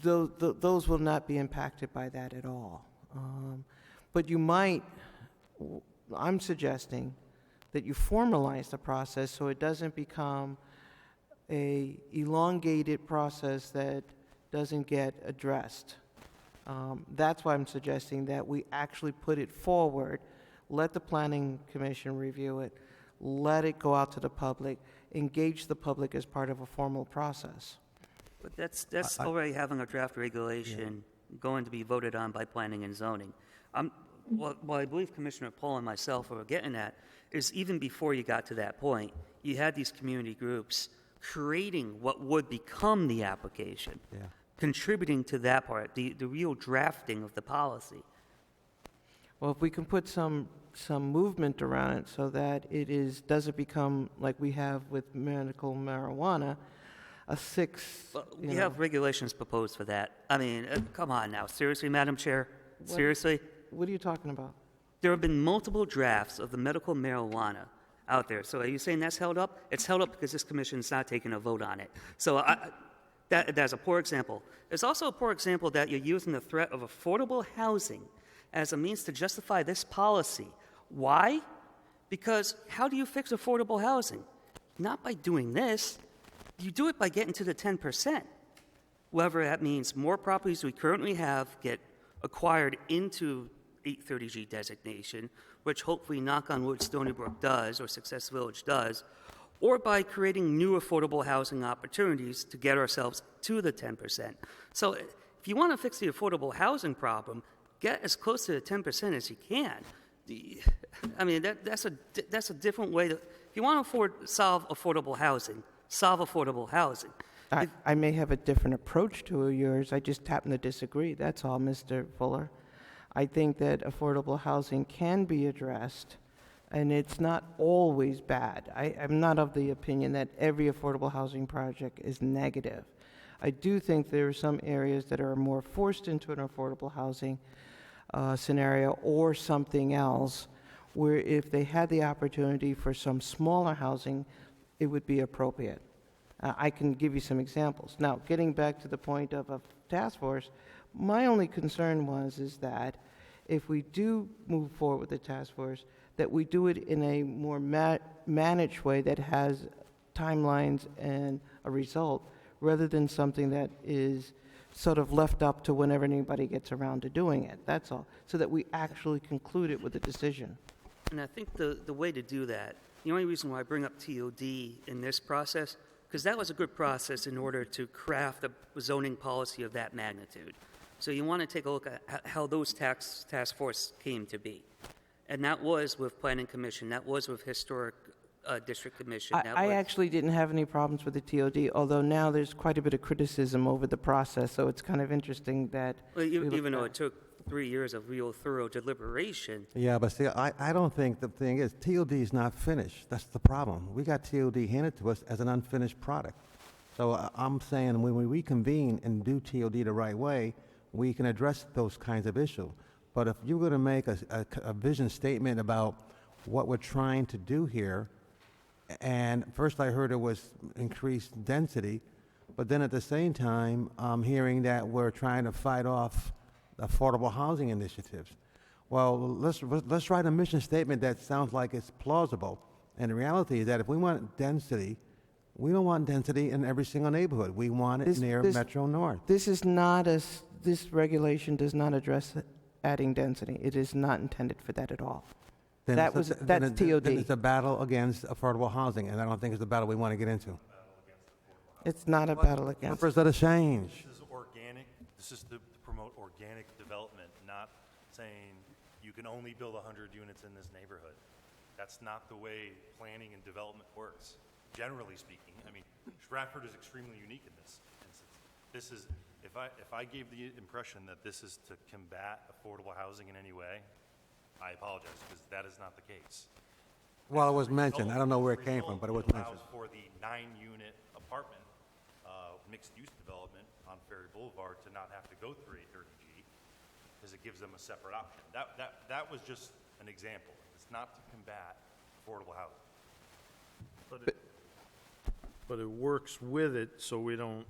Those will not be impacted by that at all. But you might, I'm suggesting that you formalize the process so it doesn't become a elongated process that doesn't get addressed. That's why I'm suggesting that we actually put it forward, let the Planning Commission review it, let it go out to the public, engage the public as part of a formal process. But that's already having a draft regulation going to be voted on by planning and zoning. What I believe Commissioner Pohl and myself were getting at is even before you got to that point, you had these community groups creating what would become the application, contributing to that part, the real drafting of the policy. Well, if we can put some movement around it so that it doesn't become like we have with medical marijuana, a six. Well, we have regulations proposed for that. I mean, come on now. Seriously, Madam Chair? Seriously? What are you talking about? There have been multiple drafts of the medical marijuana out there. So are you saying that's held up? It's held up because this commission's not taking a vote on it. So that's a poor example. It's also a poor example that you're using the threat of affordable housing as a means to justify this policy. Why? Because how do you fix affordable housing? Not by doing this. You do it by getting to the 10%. Whether that means more properties we currently have get acquired into 830G designation, which hopefully, knock on wood, Stony Brook does, or Success Village does, or by creating new affordable housing opportunities to get ourselves to the 10%. So if you want to fix the affordable housing problem, get as close to the 10% as you can. I mean, that's a different way to, if you want to solve affordable housing, solve affordable housing. I may have a different approach to yours. I just happen to disagree. That's all, Mr. Fuller. I think that affordable housing can be addressed, and it's not always bad. I'm not of the opinion that every affordable housing project is negative. I do think there are some areas that are more forced into an affordable housing scenario or something else, where if they had the opportunity for some smaller housing, it would be appropriate. I can give you some examples. Now, getting back to the point of a task force, my only concern is that if we do move forward with the task force, that we do it in a more managed way that has timelines and a result, rather than something that is sort of left up to whenever anybody gets around to doing it. That's all. So that we actually conclude it with a decision. And I think the way to do that, the only reason why I bring up TOD in this process, because that was a good process in order to craft a zoning policy of that magnitude. So you want to take a look at how those task force came to be. And that was with Planning Commission, that was with Historic District Commission. I actually didn't have any problems with the TOD, although now there's quite a bit of criticism over the process, so it's kind of interesting that... Well, even though it took 3 years of real thorough deliberation. Yeah, but see, I don't think the thing is, TOD is not finished. That's the problem. We got TOD handed to us as an unfinished product. So I'm saying when we reconvene and do TOD the right way, we can address those kinds of issues. But if you're going to make a vision statement about what we're trying to do here, and first I heard it was increased density, but then at the same time, I'm hearing that we're trying to fight off affordable housing initiatives. Well, let's write a mission statement that sounds like it's plausible. And the reality is that if we want density, we don't want density in every single neighborhood. We want it near Metro North. This regulation does not address adding density. It is not intended for that at all. Then That it's a- was- then that's it- then TOD. it's a battle against affordable housing, and I don't think it's a battle we want to get into. It's not a battle against. Purpose of the change. This is organic, this is to promote organic development, not saying you can only build 100 units in this neighborhood. That's not the way planning and development works, generally speaking. I mean, Stratford is extremely unique in this instance. This is, if I gave the impression that this is to combat affordable housing in any way, I apologize, because that is not the case. Well, it was mentioned. I don't know where it came from, but it was mentioned. Allows for the 9-unit apartment, mixed-use development on Ferry Boulevard to not have to go through 830G, because it gives them a separate option. That was just an example. It's not to combat affordable housing. But it works with it, so we don't,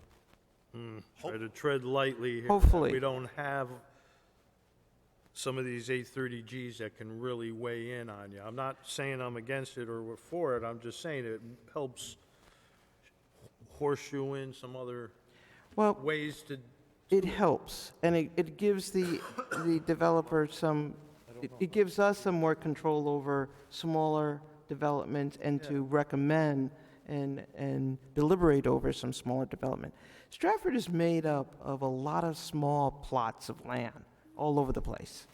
try to tread lightly here. Hopefully. We don't have some of these 830Gs that can really weigh in on you. I'm not saying I'm against it or we're for it, I'm just saying it helps horseshoe in some other Well, ways to, it helps, and it gives the developer some, it gives us some more control over smaller development and to recommend and deliberate over some smaller development. Stratford is made up of a lot of small plots of land all over the place.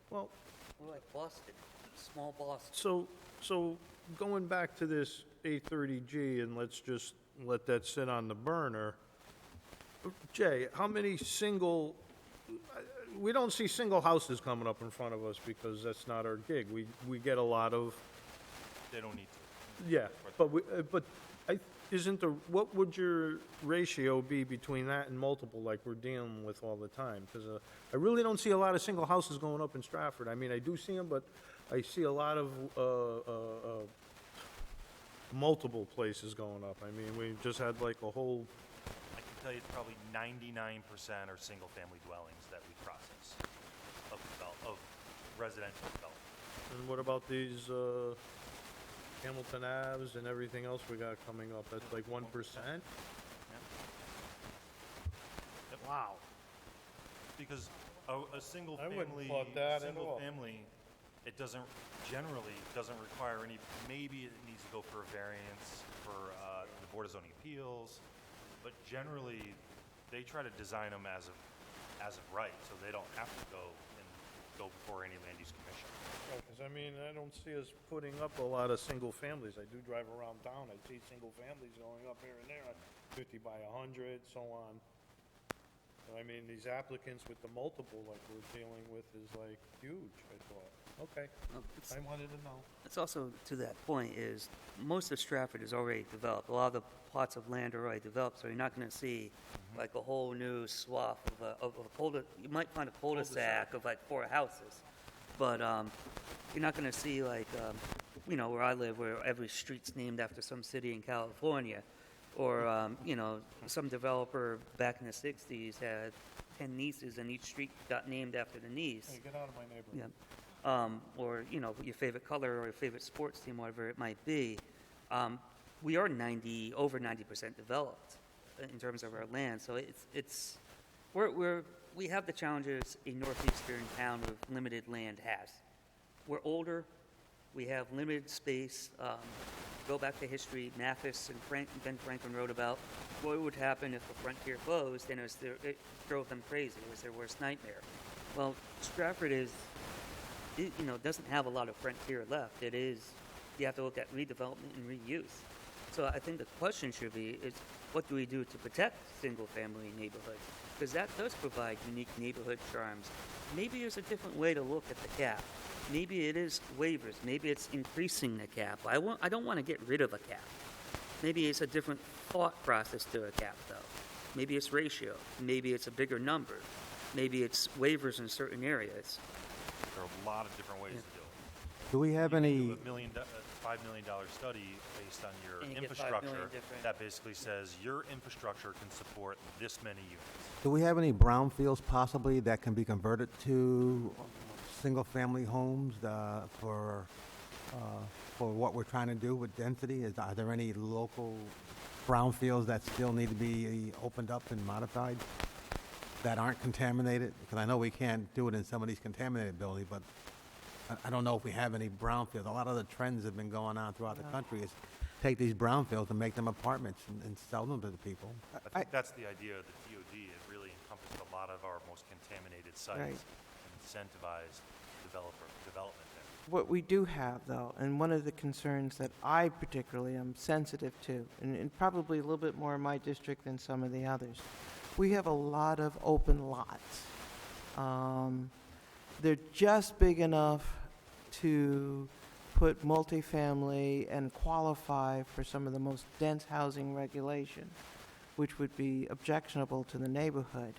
well, We're like Boston, small Boston. so going back to this 830G, and let's just let that sit on the burner. Jay, how many we don't see single houses coming up in front of us because that's not our gig. We get a lot of, They don't need to. yeah, but what would your ratio be between that and multiple like we're dealing with all the time? Because I really don't see a lot of single houses going up in Stratford. I mean, I do see them, but I see a lot of multiple places going up. I mean, we just had like a whole, I can tell you it's probably 99% are single-family dwellings that we process of residential development. and what about these Hamilton Aves and everything else we got coming up? That's like 1%? Wow. Because a single I wouldn't family, thought that at single all. family, it doesn't require any, maybe it needs to go for a variance for the Board of Zoning Appeals, but generally, they try to design them as of right, so they don't have to go before any land use commission. Because, I mean, I don't see us putting up a lot of single families. I do drive around town, I see single families going up here and there, 50 by 100, so on. I mean, these applicants with the multiple like we're dealing with is like huge, I thought. Okay, It's- I wanted to know. It's also, to that point, is most of Stratford is already developed. A lot of the plots of land are already developed, so you're not going to see like a whole new swath of a you might find a cul-de-sac of like 4 houses, but you're not going to see like, where I live, where every street's named after some city in California, or, some developer back in the 60s had 10 nieces and each street got named after the niece. Hey, get out of my neighborhood. Yeah. Or, your favorite color or your favorite sports team, whatever it might be. We are over 90% developed in terms of our land. So we have the challenges a northeastern town with limited land has. We're older, we have limited space. Go back to history, Mathis and Ben Franklin wrote about what would happen if the frontier closed, and it drove them crazy. It was their worst nightmare. Well, Stratford doesn't have a lot of frontier left. You have to look at redevelopment and reuse. So I think the question should be is, what do we do to protect single-family neighborhoods? Because that does provide unique neighborhood charms. Maybe there's a different way to look at the cap. Maybe it is waivers. Maybe it's increasing the cap. I don't want to get rid of a cap. Maybe it's a different thought process to a cap, though. Maybe it's ratio. Maybe it's a bigger number. Maybe it's waivers in certain areas. There are a lot of different ways to do it. Do we have You can any, do a $5 million study based on your And you get 5 million infrastructure different- that basically says your infrastructure can support this many units. do we have any brownfields possibly that can be converted to single-family homes for what we're trying to do with density? Are there any local brownfields that still need to be opened up and modified? that aren't contaminated? Because I know we can't do it in some of these contaminated buildings, but I don't know if we have any brownfields. A lot of the trends have been going on throughout the country is take these brownfields and make them apartments and sell them to the people. I think that's the idea of the DOD. It really encompassed a lot of our most contaminated sites Right. and incentivized development there. What we do have, though, and one of the concerns that I particularly am sensitive to, and probably a little bit more in my district than some of the others, we have a lot of open lots. They're just big enough to put multifamily and qualify for some of the most dense housing regulation, which would be objectionable to the neighborhood.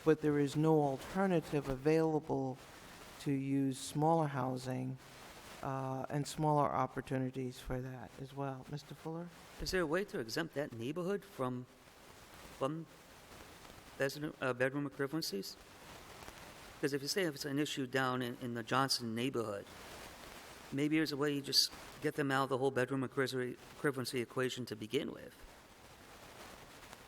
But there is no alternative available to use smaller housing and smaller opportunities for that as well. Mr. Fuller? Is there a way to exempt that neighborhood from bedroom equivalencies? Because if you say if it's an issue down in the Johnson neighborhood, maybe there's a way you just get them out of the whole bedroom equivalency equation to begin with.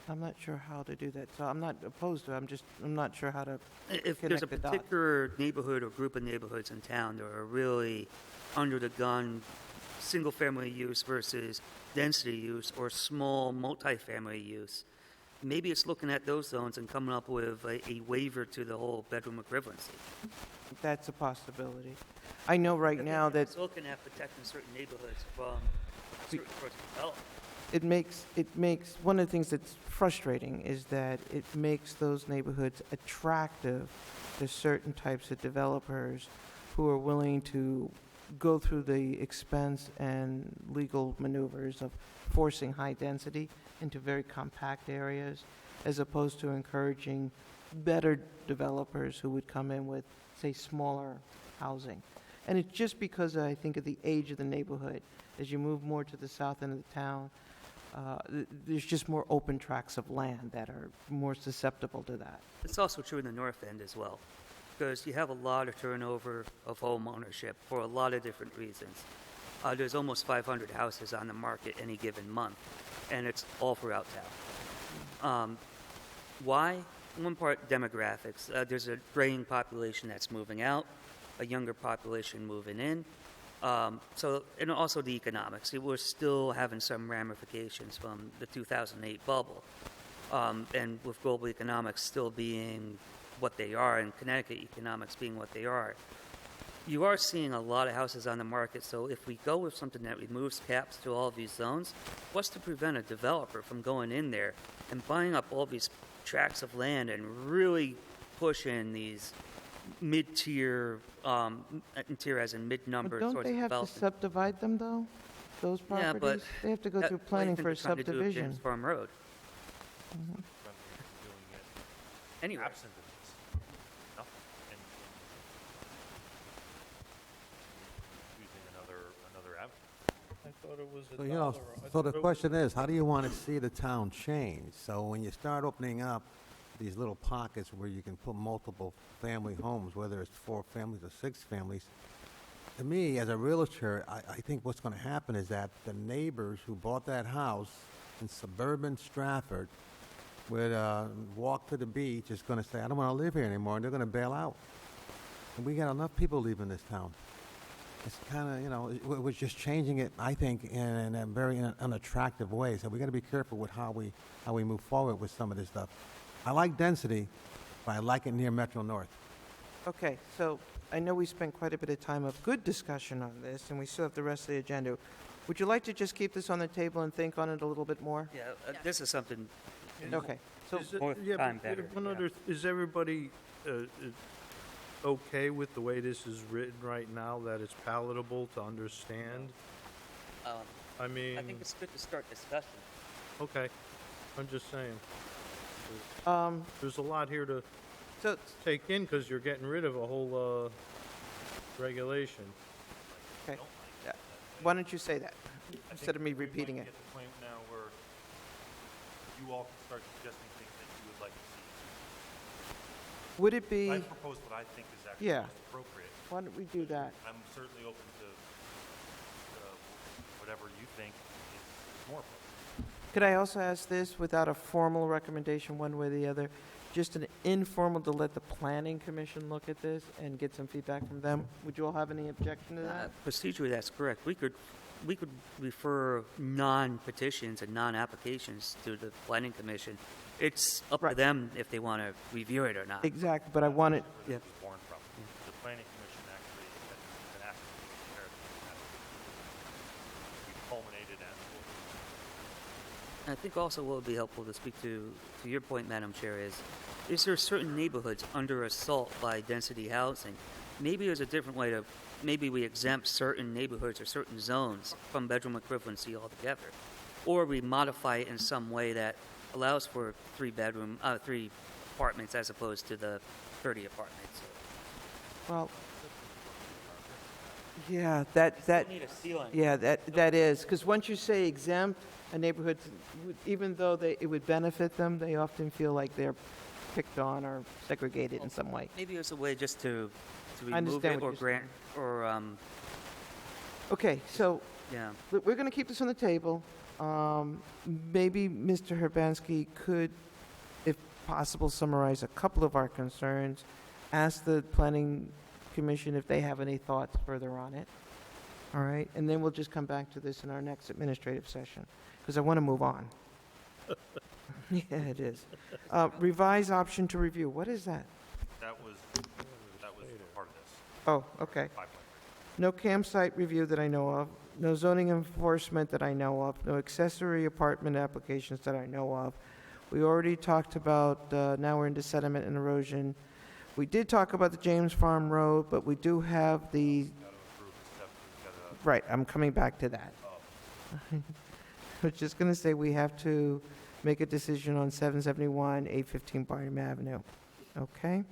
I'm not sure how to do that, so I'm not opposed to it, I'm not sure how to If there's a connect the dots. particular neighborhood or group of neighborhoods in town that are really under the gun, single-family use versus density use or small multifamily use, maybe it's looking at those zones and coming up with a waiver to the whole bedroom equivalency. That's a possibility. I know right now that It's looking at protecting certain neighborhoods from certain sorts of development. it makes, one of the things that's frustrating is that it makes those neighborhoods attractive to certain types of developers who are willing to go through the expense and legal maneuvers of forcing high density into very compact areas, as opposed to encouraging better developers who would come in with, say, smaller housing. And it's just because I think of the age of the neighborhood. As you move more to the south end of the town, there's just more open tracts of land that are more susceptible to that. It's also true in the north end as well, because you have a lot of turnover of home ownership for a lot of different reasons. There's almost 500 houses on the market any given month, and it's all throughout town. Why? One part, demographics. There's a graying population that's moving out, a younger population moving in. And also the economics. We're still having some ramifications from the 2008 bubble. And with global economics still being what they are and Connecticut economics being what they are, you are seeing a lot of houses on the market. So if we go with something that removes caps to all of these zones, what's to prevent a developer from going in there and buying up all these tracts of land and really pushing these mid-tier, tier as in mid-number But sorts don't of they have to development? subdivide them, though, those Yeah, but properties? They have to go through what do you planning think for a they're trying to do with subdivision. James Farm Road. Doing it Anyway, absent of this. Nothing. And using another avenue. I thought it was So, you know, so the question is, how do you want to see the town change? So when you start opening up these little pockets where you can put multiple family homes, whether it's 4 families or 6 families, to me, as a realtor, I think what's going to happen is that the neighbors who bought that house in suburban Stratford would walk to the beach, is going to say, I don't want to live here anymore, and they're going to bail out. And we got enough people leaving this town. It's kind of, you know, we're just changing it, I think, in a very unattractive way. So we got to be careful with how we move forward with some of this stuff. I like density, but I like it near Metro North. Okay, so I know we spent quite a bit of time of good discussion on this, and we still have the rest of the agenda. Would you like to just keep this on the table and think on it a little bit more? yeah, this is something. Okay, so More time better, yeah. Is everybody okay with the way this is written right now, that it's palatable to understand? I mean, I think it's good to start discussion. okay, I'm just saying. um, There's a lot here to so take in, because you're getting rid of a whole regulation. okay, why don't you say that I instead of me think we repeating might it? get to the point now where you all can start suggesting things that you would like to see. Would it be? I propose what I think is actually Yeah. most appropriate. Why don't we do that? I'm certainly open to whatever you think is more appropriate. Could I also ask this without a formal recommendation one way or the other? just an informal to let the planning commission look at this and get some feedback from them. Would you all have any objection to that? Procedurally, that's correct. We could refer non-petitions and non-applications to the planning commission. It's up to Right. them if they want to review it or not. Exactly, but I wanted, Where this was born from. The planning commission actually had been asked to prepare this. We culminated at I think also what would be helpful to speak to your point, Madam Chair, is there certain neighborhoods under assault by density housing? Maybe there's a different way to, maybe we exempt certain neighborhoods or certain zones from bedroom equivalency altogether. Or we modify it in some way that allows for three apartments as opposed to the 30 apartments. well, yeah, that, Need a ceiling. yeah, that is, because once you say exempt, a neighborhood, even though it would benefit them, they often feel like they're picked on or segregated in some way. Maybe there's a way just to remove understand it what or you're grant, or, Okay, so yeah. we're going to keep this on the table. Maybe Mr. Herbansky could, if possible, summarize a couple of our concerns, ask the planning commission if they have any thoughts further on it. All right, and then we'll just come back to this in our next administrative session, because I want to move on. Yeah, it is. Revise option to review, what is that? that was part of this. Oh, okay. 5.3. No campsite review that I know of, no zoning enforcement that I know of, no accessory apartment applications that I know of. We already talked about, now we're into sediment and erosion. We did talk about the James Farm Road, but we do have the, Got to approve the steps, we've got right, I'm coming back to that. I was just going to say we have to make a decision on 771, 815 Barnum Avenue. Okay?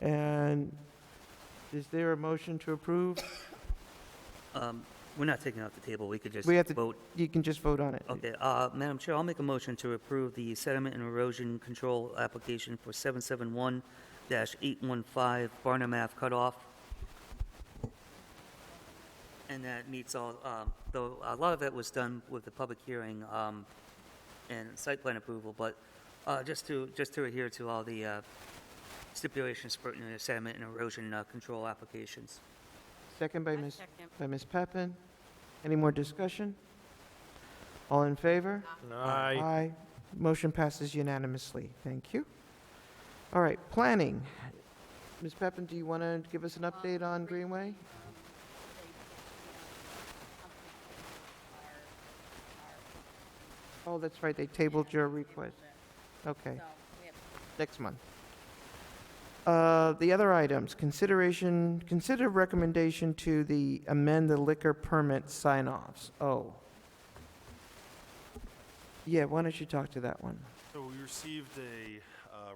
And is there a motion to approve? We're not taking it off the table. We could just We have to- vote. You can just vote on it. Okay, Madam Chair, I'll make a motion to approve the sediment and erosion control application for 771-815 Barnum Ave cutoff. And that meets all, though a lot of that was done with the public hearing and site plan approval, but just to adhere to all the stipulations for the sediment and erosion control applications. Second by I Ms. second. by Ms. Peppin. Any more discussion? All in favor? Aye. Motion passes unanimously. Thank you. All right, planning. Ms. Peppin, do you want to give us an update on Greenway? Oh, that's right, they tabled your request. Okay, next month. The other items, consider recommendation to amend the liquor permit sign-offs. Oh. Yeah, why don't you talk to that one? So we received a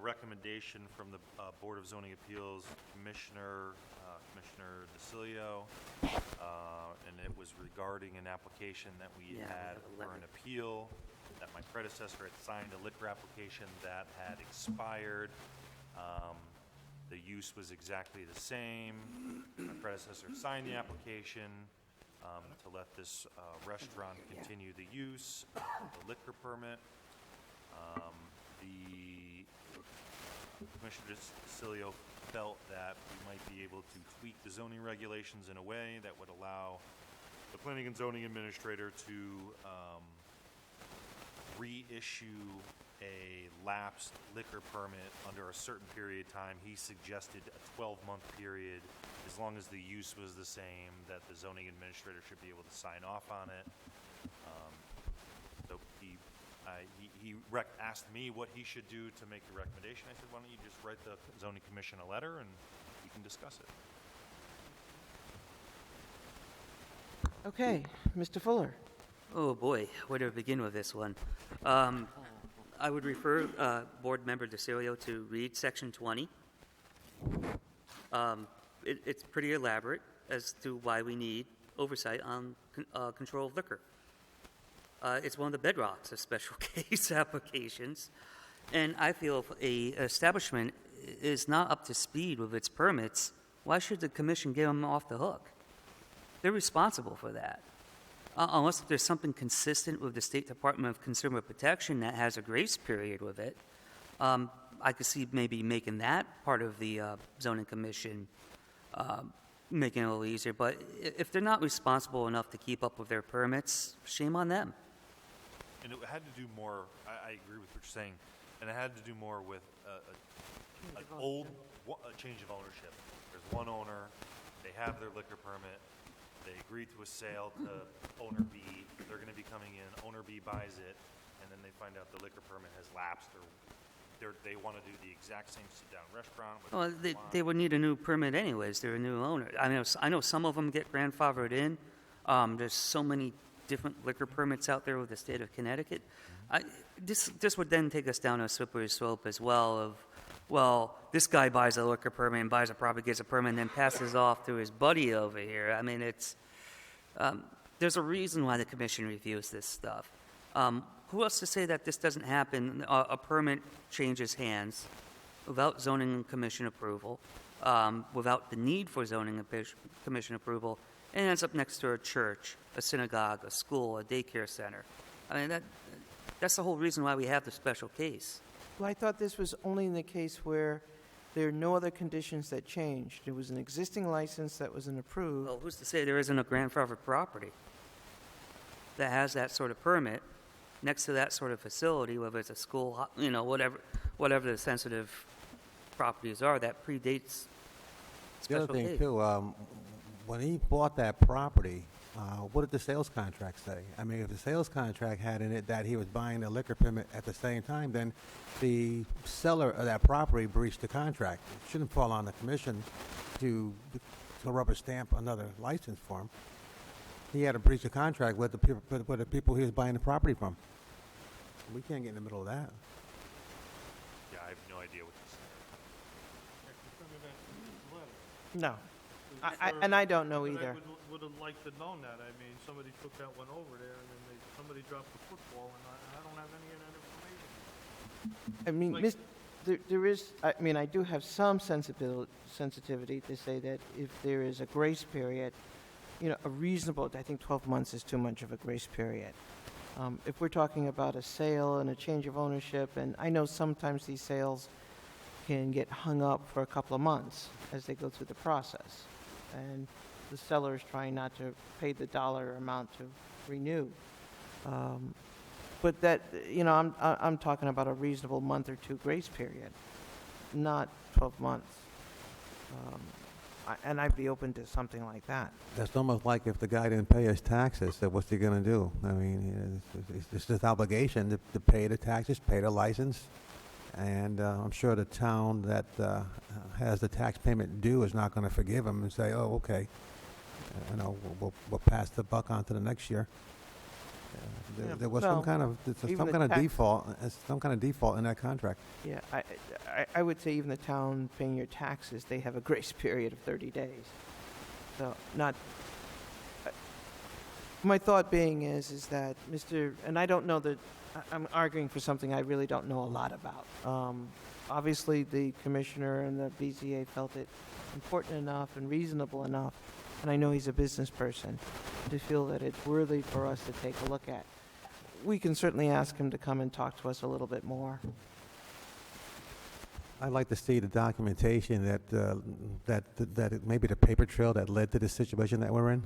recommendation from the Board of Zoning Appeals Commissioner DeCilio, and it was regarding an application that we Yeah, had we for have an appeal, that my predecessor had signed a liquor application that had expired. The use was exactly the same. My predecessor signed the application to let this restaurant continue the use, the liquor permit. The Commissioner DeCilio felt that we might be able to tweak the zoning regulations in a way that would allow the planning and zoning administrator to reissue a lapsed liquor permit under a certain period of time. He suggested a 12-month period, as long as the use was the same, that the zoning administrator should be able to sign off on it. So he asked me what he should do to make the recommendation. I said, why don't you just write the zoning commission a letter and we can discuss it. Okay, Mr. Fuller. Oh, boy, where to begin with this one? I would refer Board Member DeCilio to read Section 20. It's pretty elaborate as to why we need oversight on control of liquor. It's one of the bedrocks of special case applications, and I feel if a establishment is not up to speed with its permits, why should the commission get them off the hook? They're responsible for that. Unless there's something consistent with the State Department of Consumer Protection that has a grace period with it, I I could see maybe making that part of the zoning commission, making it a little easier. But if they're not responsible enough to keep up with their permits, shame on them. And it had to do more, I agree with what you're saying, and it had to do more with a change of ownership. There's one owner, they have their liquor permit, they agree to a sale to owner B, they're gonna be coming in, owner B buys it, and then they find out the liquor permit has lapsed, or they wanna do the exact same sit-down restaurant with. Well, they would need a new permit anyways. They're a new owner. I know some of them get grandfathered in. There's so many different liquor permits out there with the state of Connecticut. This would then take us down a slippery slope as well of, well, this guy buys a liquor permit and probably gets a permit and then passes off to his buddy over here. I mean, there's a reason why the commission reviews this stuff. Who else to say that this doesn't happen? A permit changes hands without zoning commission approval, without the need for zoning commission approval, and ends up next to a church, a synagogue, a school, a daycare center. I mean, that's the whole reason why we have the special case. Well, I thought this was only in the case where there are no other conditions that changed. It was an existing license that wasn't approved. Well, who's to say there isn't a grandfathered property that has that sort of permit next to that sort of facility, whether it's a school, whatever the sensitive properties are, that predates The special other thing case. too, when he bought that property, what did the sales contract say? I mean, if the sales contract had in it that he was buying the liquor permit at the same time, then the seller of that property breached the contract. It shouldn't fall on the commission to rubber stamp another license for him. He had to breach the contract with the people he was buying the property from. We can't get in the middle of that. Yeah, I have no idea what this is. No. And I don't know either. I would have liked to known that. I mean, somebody took that one over there, and then somebody dropped the football, and I don't have any of that information. I mean, there is, I mean, I do have some sensitivity to say that if there is a grace period, a reasonable, I think 12 months is too much of a grace period. If we're talking about a sale and a change of ownership, and I know sometimes these sales can get hung up for a couple of months as they go through the process, and the seller is trying not to pay the dollar amount to renew. But that, I'm talking about a reasonable month or two grace period, not 12 months. And I'd be open to something like that. That's almost like if the guy didn't pay his taxes, then what's he going to do? I mean, it's his obligation to pay the taxes, pay the license, and I'm sure the town that has the tax payment due is not going to forgive him and say, "Oh, okay, we'll pass the buck on to the next year." There was some kind of default in that contract. Yeah, I would say even the town paying your taxes, they have a grace period of 30 days. So my thought being is that and I don't know that, I'm arguing for something I really don't know a lot about. Obviously, the commissioner and the BZA felt it important enough and reasonable enough, and I know he's a business person, to feel that it's worthy for us to take a look at. We can certainly ask him to come and talk to us a little bit more. I'd like to see the documentation that maybe the paper trail that led to the situation that we're in.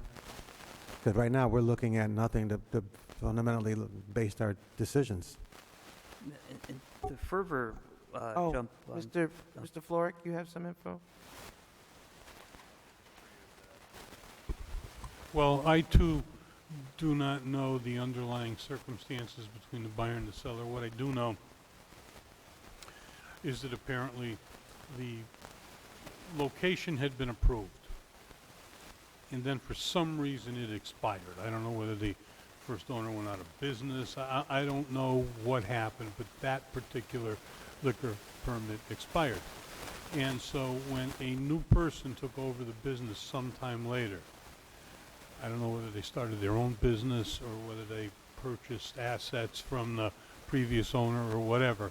Because right now, we're looking at nothing to fundamentally base our decisions. And to further jump on... Mr. Floric, you have some info? Well, I too do not know the underlying circumstances between the buyer and the seller. What I do know is that apparently the location had been approved, and then for some reason it expired. I don't know whether the first owner went out of business. I don't know what happened, but that particular liquor permit expired. And so when a new person took over the business sometime later, I don't know whether they started their own business or whether they purchased assets from the previous owner or whatever.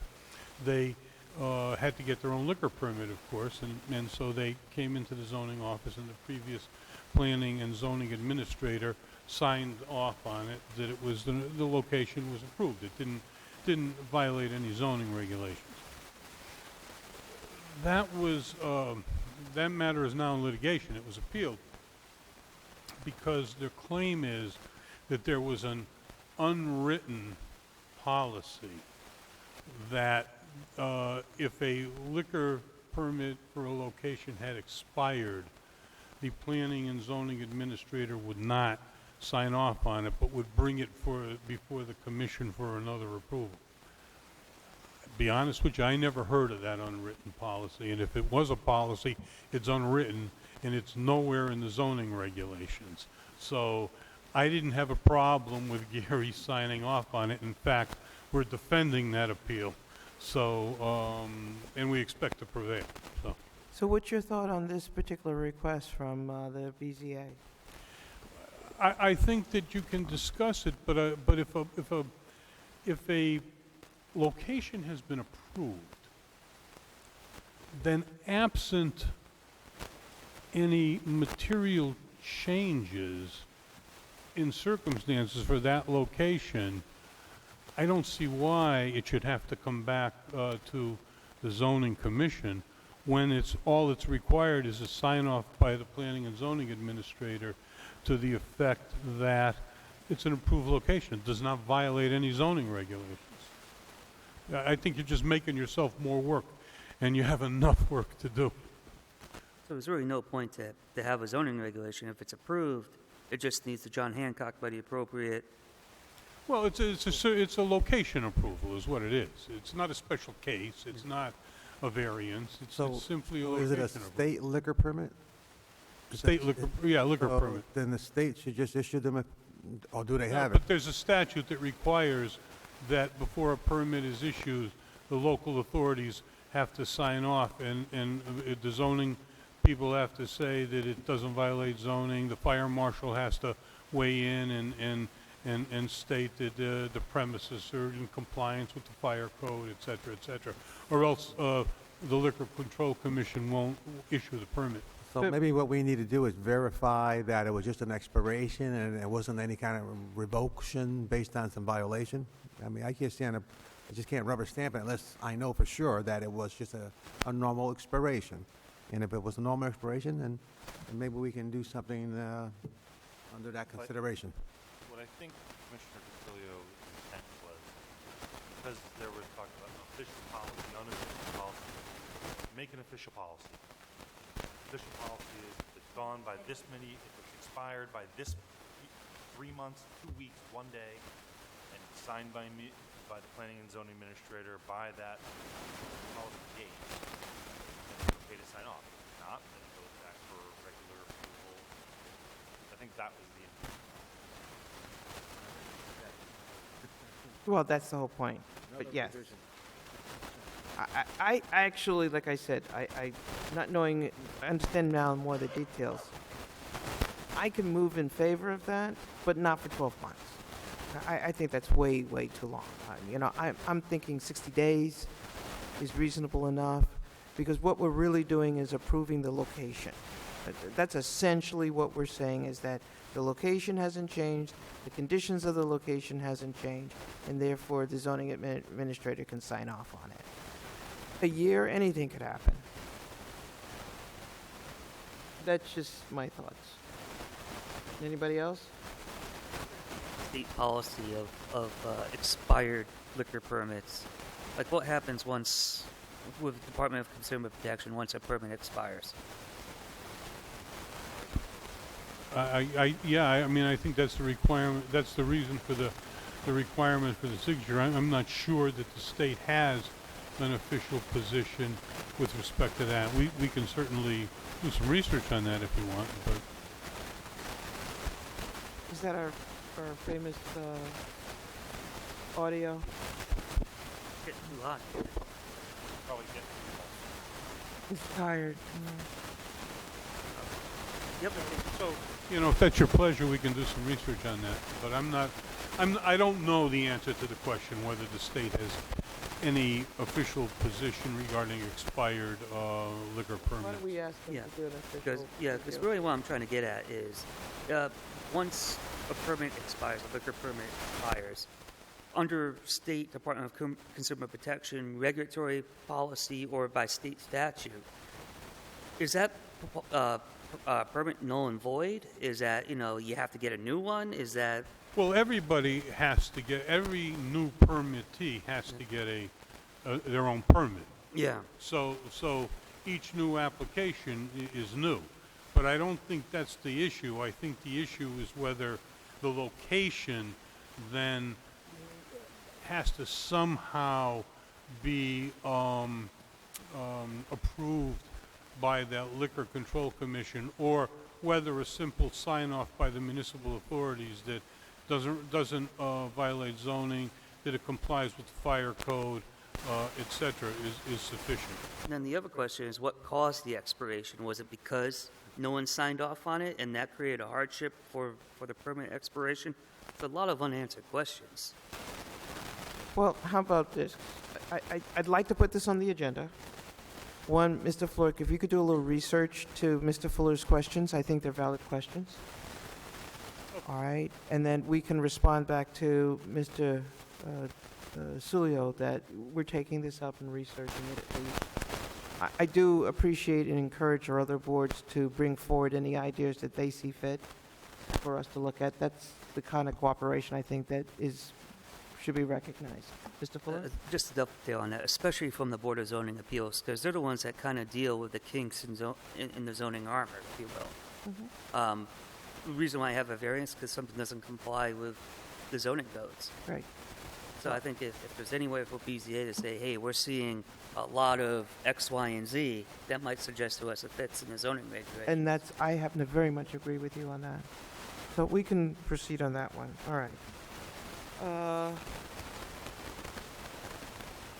They had to get their own liquor permit, of course, and so they came into the zoning office, and the previous planning and zoning administrator signed off on it that it was the location was approved. It didn't violate any zoning regulations. That was, that matter is now in litigation. It was appealed because their claim is that there was an unwritten policy that if a liquor permit for a location had expired, the planning and zoning administrator would not sign off on it, but would bring it before the commission for another approval. Be honest with you, I never heard of that unwritten policy, and if it was a policy, it's unwritten, and it's nowhere in the zoning regulations. So I didn't have a problem with Gary signing off on it. In fact, we're defending that appeal. So, and we expect to prevail, so. So what's your thought on this particular request from the BZA? I think that you can discuss it, but if a location has been approved, then absent any material changes in circumstances for that location, I don't see why it should have to come back to the zoning commission when all that's required is a sign-off by the planning and zoning administrator to the effect that it's an approved location. It does not violate any zoning regulations. I think you're just making yourself more work, and you have enough work to do. So there's really no point to have a zoning regulation. If it's approved, it just needs the John Hancock by the appropriate. Well, it's a location approval is what it is. It's not a special case. It's not a variance. It's simply a location Is it a approval. state liquor permit? State liquor, yeah, liquor So permit. Then the state should just issue them, or do they No, have it? But there's a statute that requires that before a permit is issued, the local authorities have to sign off, and the zoning people have to say that it doesn't violate zoning. The fire marshal has to weigh in and state that the premises are in compliance with the fire code, et cetera, or else the Liquor Control Commission won't issue the permit. So maybe what we need to do is verify that it was just an expiration and it wasn't any kind of revocation based on some violation. I mean, I just can't rubber stamp it unless I know for sure that it was just a normal expiration. And if it was a normal expiration, then maybe we can do something under that consideration. What I think Commissioner Castilio's intent was, because there was talk about an official policy, an unofficial policy, make an official policy. Official policy is if it's gone by this many, if it's expired by this 3 months, 2 weeks, 1 day, and it's signed by me, by the planning and zoning administrator by that policy date, then it's okay to sign off. If not, then it goes back for regular approval. I think that was the intent. Well, that's the whole point, but yes. I actually, like I said, I not knowing, I understand now more of the details. I can move in favor of that, but not for 12 months. I think that's way, way too long. I'm thinking 60 days is reasonable enough, because what we're really doing is approving the location. That's essentially what we're saying, is that the location hasn't changed, the conditions of the location hasn't changed, and therefore the zoning administrator can sign off on it. A year, anything could happen. That's just my thoughts. Anybody else? State policy of expired liquor permits. Like, what happens once, with the Department of Consumer Protection, once a permit expires? I mean, I think that's the requirement, that's the reason for the requirement for the signature. I'm not sure that the state has an official position with respect to that. We can certainly do some research on that if you want, but. Is that our famous audio? Getting too hot. Probably get He's tired. Yep. So, if that's your pleasure, we can do some research on that. But I don't know the answer to the question whether the state has any official position regarding expired liquor permits. Why don't we ask them Yeah, to do an official? because really what I'm trying to get at is, once a permit expires, a liquor permit expires, under state Department of Consumer Protection, regulatory policy, or by state statute, is that permit null and void? Is that, you have to get a new one? Is that, Well, every new permittee has to get their own permit. yeah, So each new application is new. But I don't think that's the issue. I think the issue is whether the location then has to somehow be approved by that Liquor Control Commission, or whether a simple sign-off by the municipal authorities that doesn't violate zoning, that it complies with the fire code, et cetera, is sufficient. and then the other question is, what caused the expiration? Was it because no one signed off on it, and that created a hardship for the permit expiration? It's a lot of unanswered questions. Well, how about this? I'd like to put this on the agenda. One, Mr. Flork, if you could do a little research to Mr. Fuller's questions, I think they're valid questions. All right, and then we can respond back to Mr. Sulio that we're taking this up and researching it at least. I do appreciate and encourage our other boards to bring forward any ideas that they see fit for us to look at. That's the kind of cooperation I think that should be recognized. Mr. Fuller? Just to dovetail on that, especially from the Board of Zoning Appeals, because they're the ones that kind of deal with the kinks in the zoning armor, if you will. The reason why I have a variance is because something doesn't comply with the zoning codes. Right. So I think if there's any way for BZA to say, hey, we're seeing a lot of X, Y, and Z, that might suggest to us it fits in the zoning regulations. And I happen to very much agree with you on that. So we can proceed on that one. All right.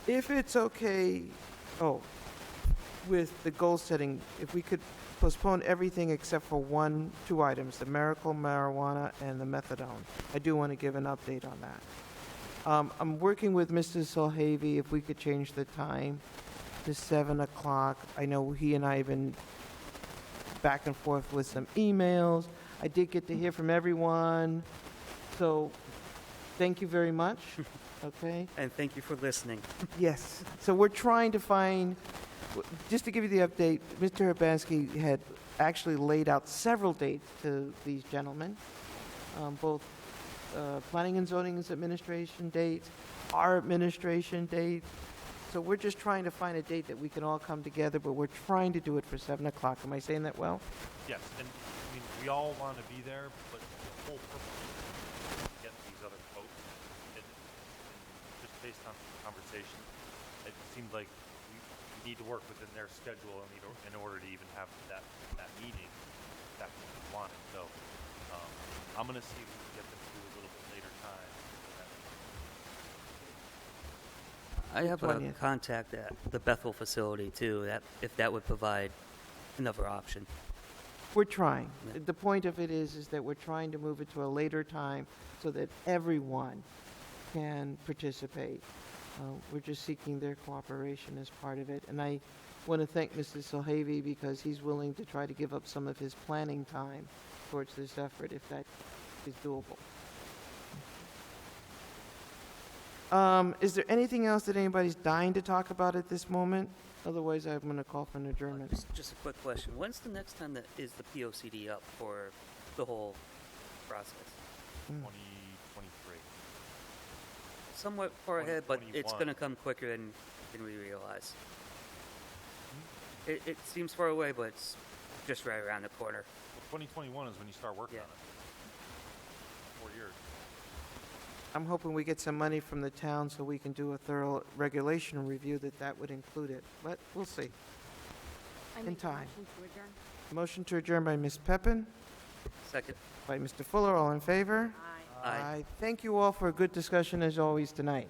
If it's okay, with the goal setting, if we could postpone everything except for two items, the miracle marijuana and the methadone. I do want to give an update on that. I'm working with Mr. Solhavy if we could change the time to 7 o'clock. I know he and I have been back and forth with some emails. I did get to hear from everyone, so thank you very much. Okay? And thank you for listening. Yes. So we're trying to find, just to give you the update, Mr. Urbanski had actually laid out several dates to these gentlemen, both Planning and Zoning's administration dates, our administration dates. So we're just trying to find a date that we can all come together, but we're trying to do it for 7 o'clock. Am I saying that well? Yes, and I mean, we all want to be there, but the whole purpose is to get these other votes. And just based on the conversation, it seemed like we need to work within their schedule in order to even have that meeting. If that's what we wanted. So I'm going to see if we can get them to a little bit later time. I have a 20th. contact at the Bethel facility too, if that would provide another option. We're trying. Yeah. The point of it is that we're trying to move it to a later time so that everyone can participate. We're just seeking their cooperation as part of it. And I want to thank Mr. Solhavy because he's willing to try to give up some of his planning time towards this effort if that is doable. Is there anything else that anybody's dying to talk about at this moment? Otherwise, I'm going to call for an adjournment. Just a quick question. When's the next time that is the POCD up for the whole process? 2023. Somewhat far ahead, but it's 2021. going to come quicker than we realize. It seems far away, but it's just right around the corner. Well, 2021 is when you start working Yeah. on it. 4 years. I'm hoping we get some money from the town so we can do a thorough regulation review that would include it. But we'll see. I In make a time. motion to adjourn. Motion to adjourn by Ms. Peppin, Second. by Mr. Fuller. All in favor? Aye. Aye. Thank you all for a good discussion as always tonight.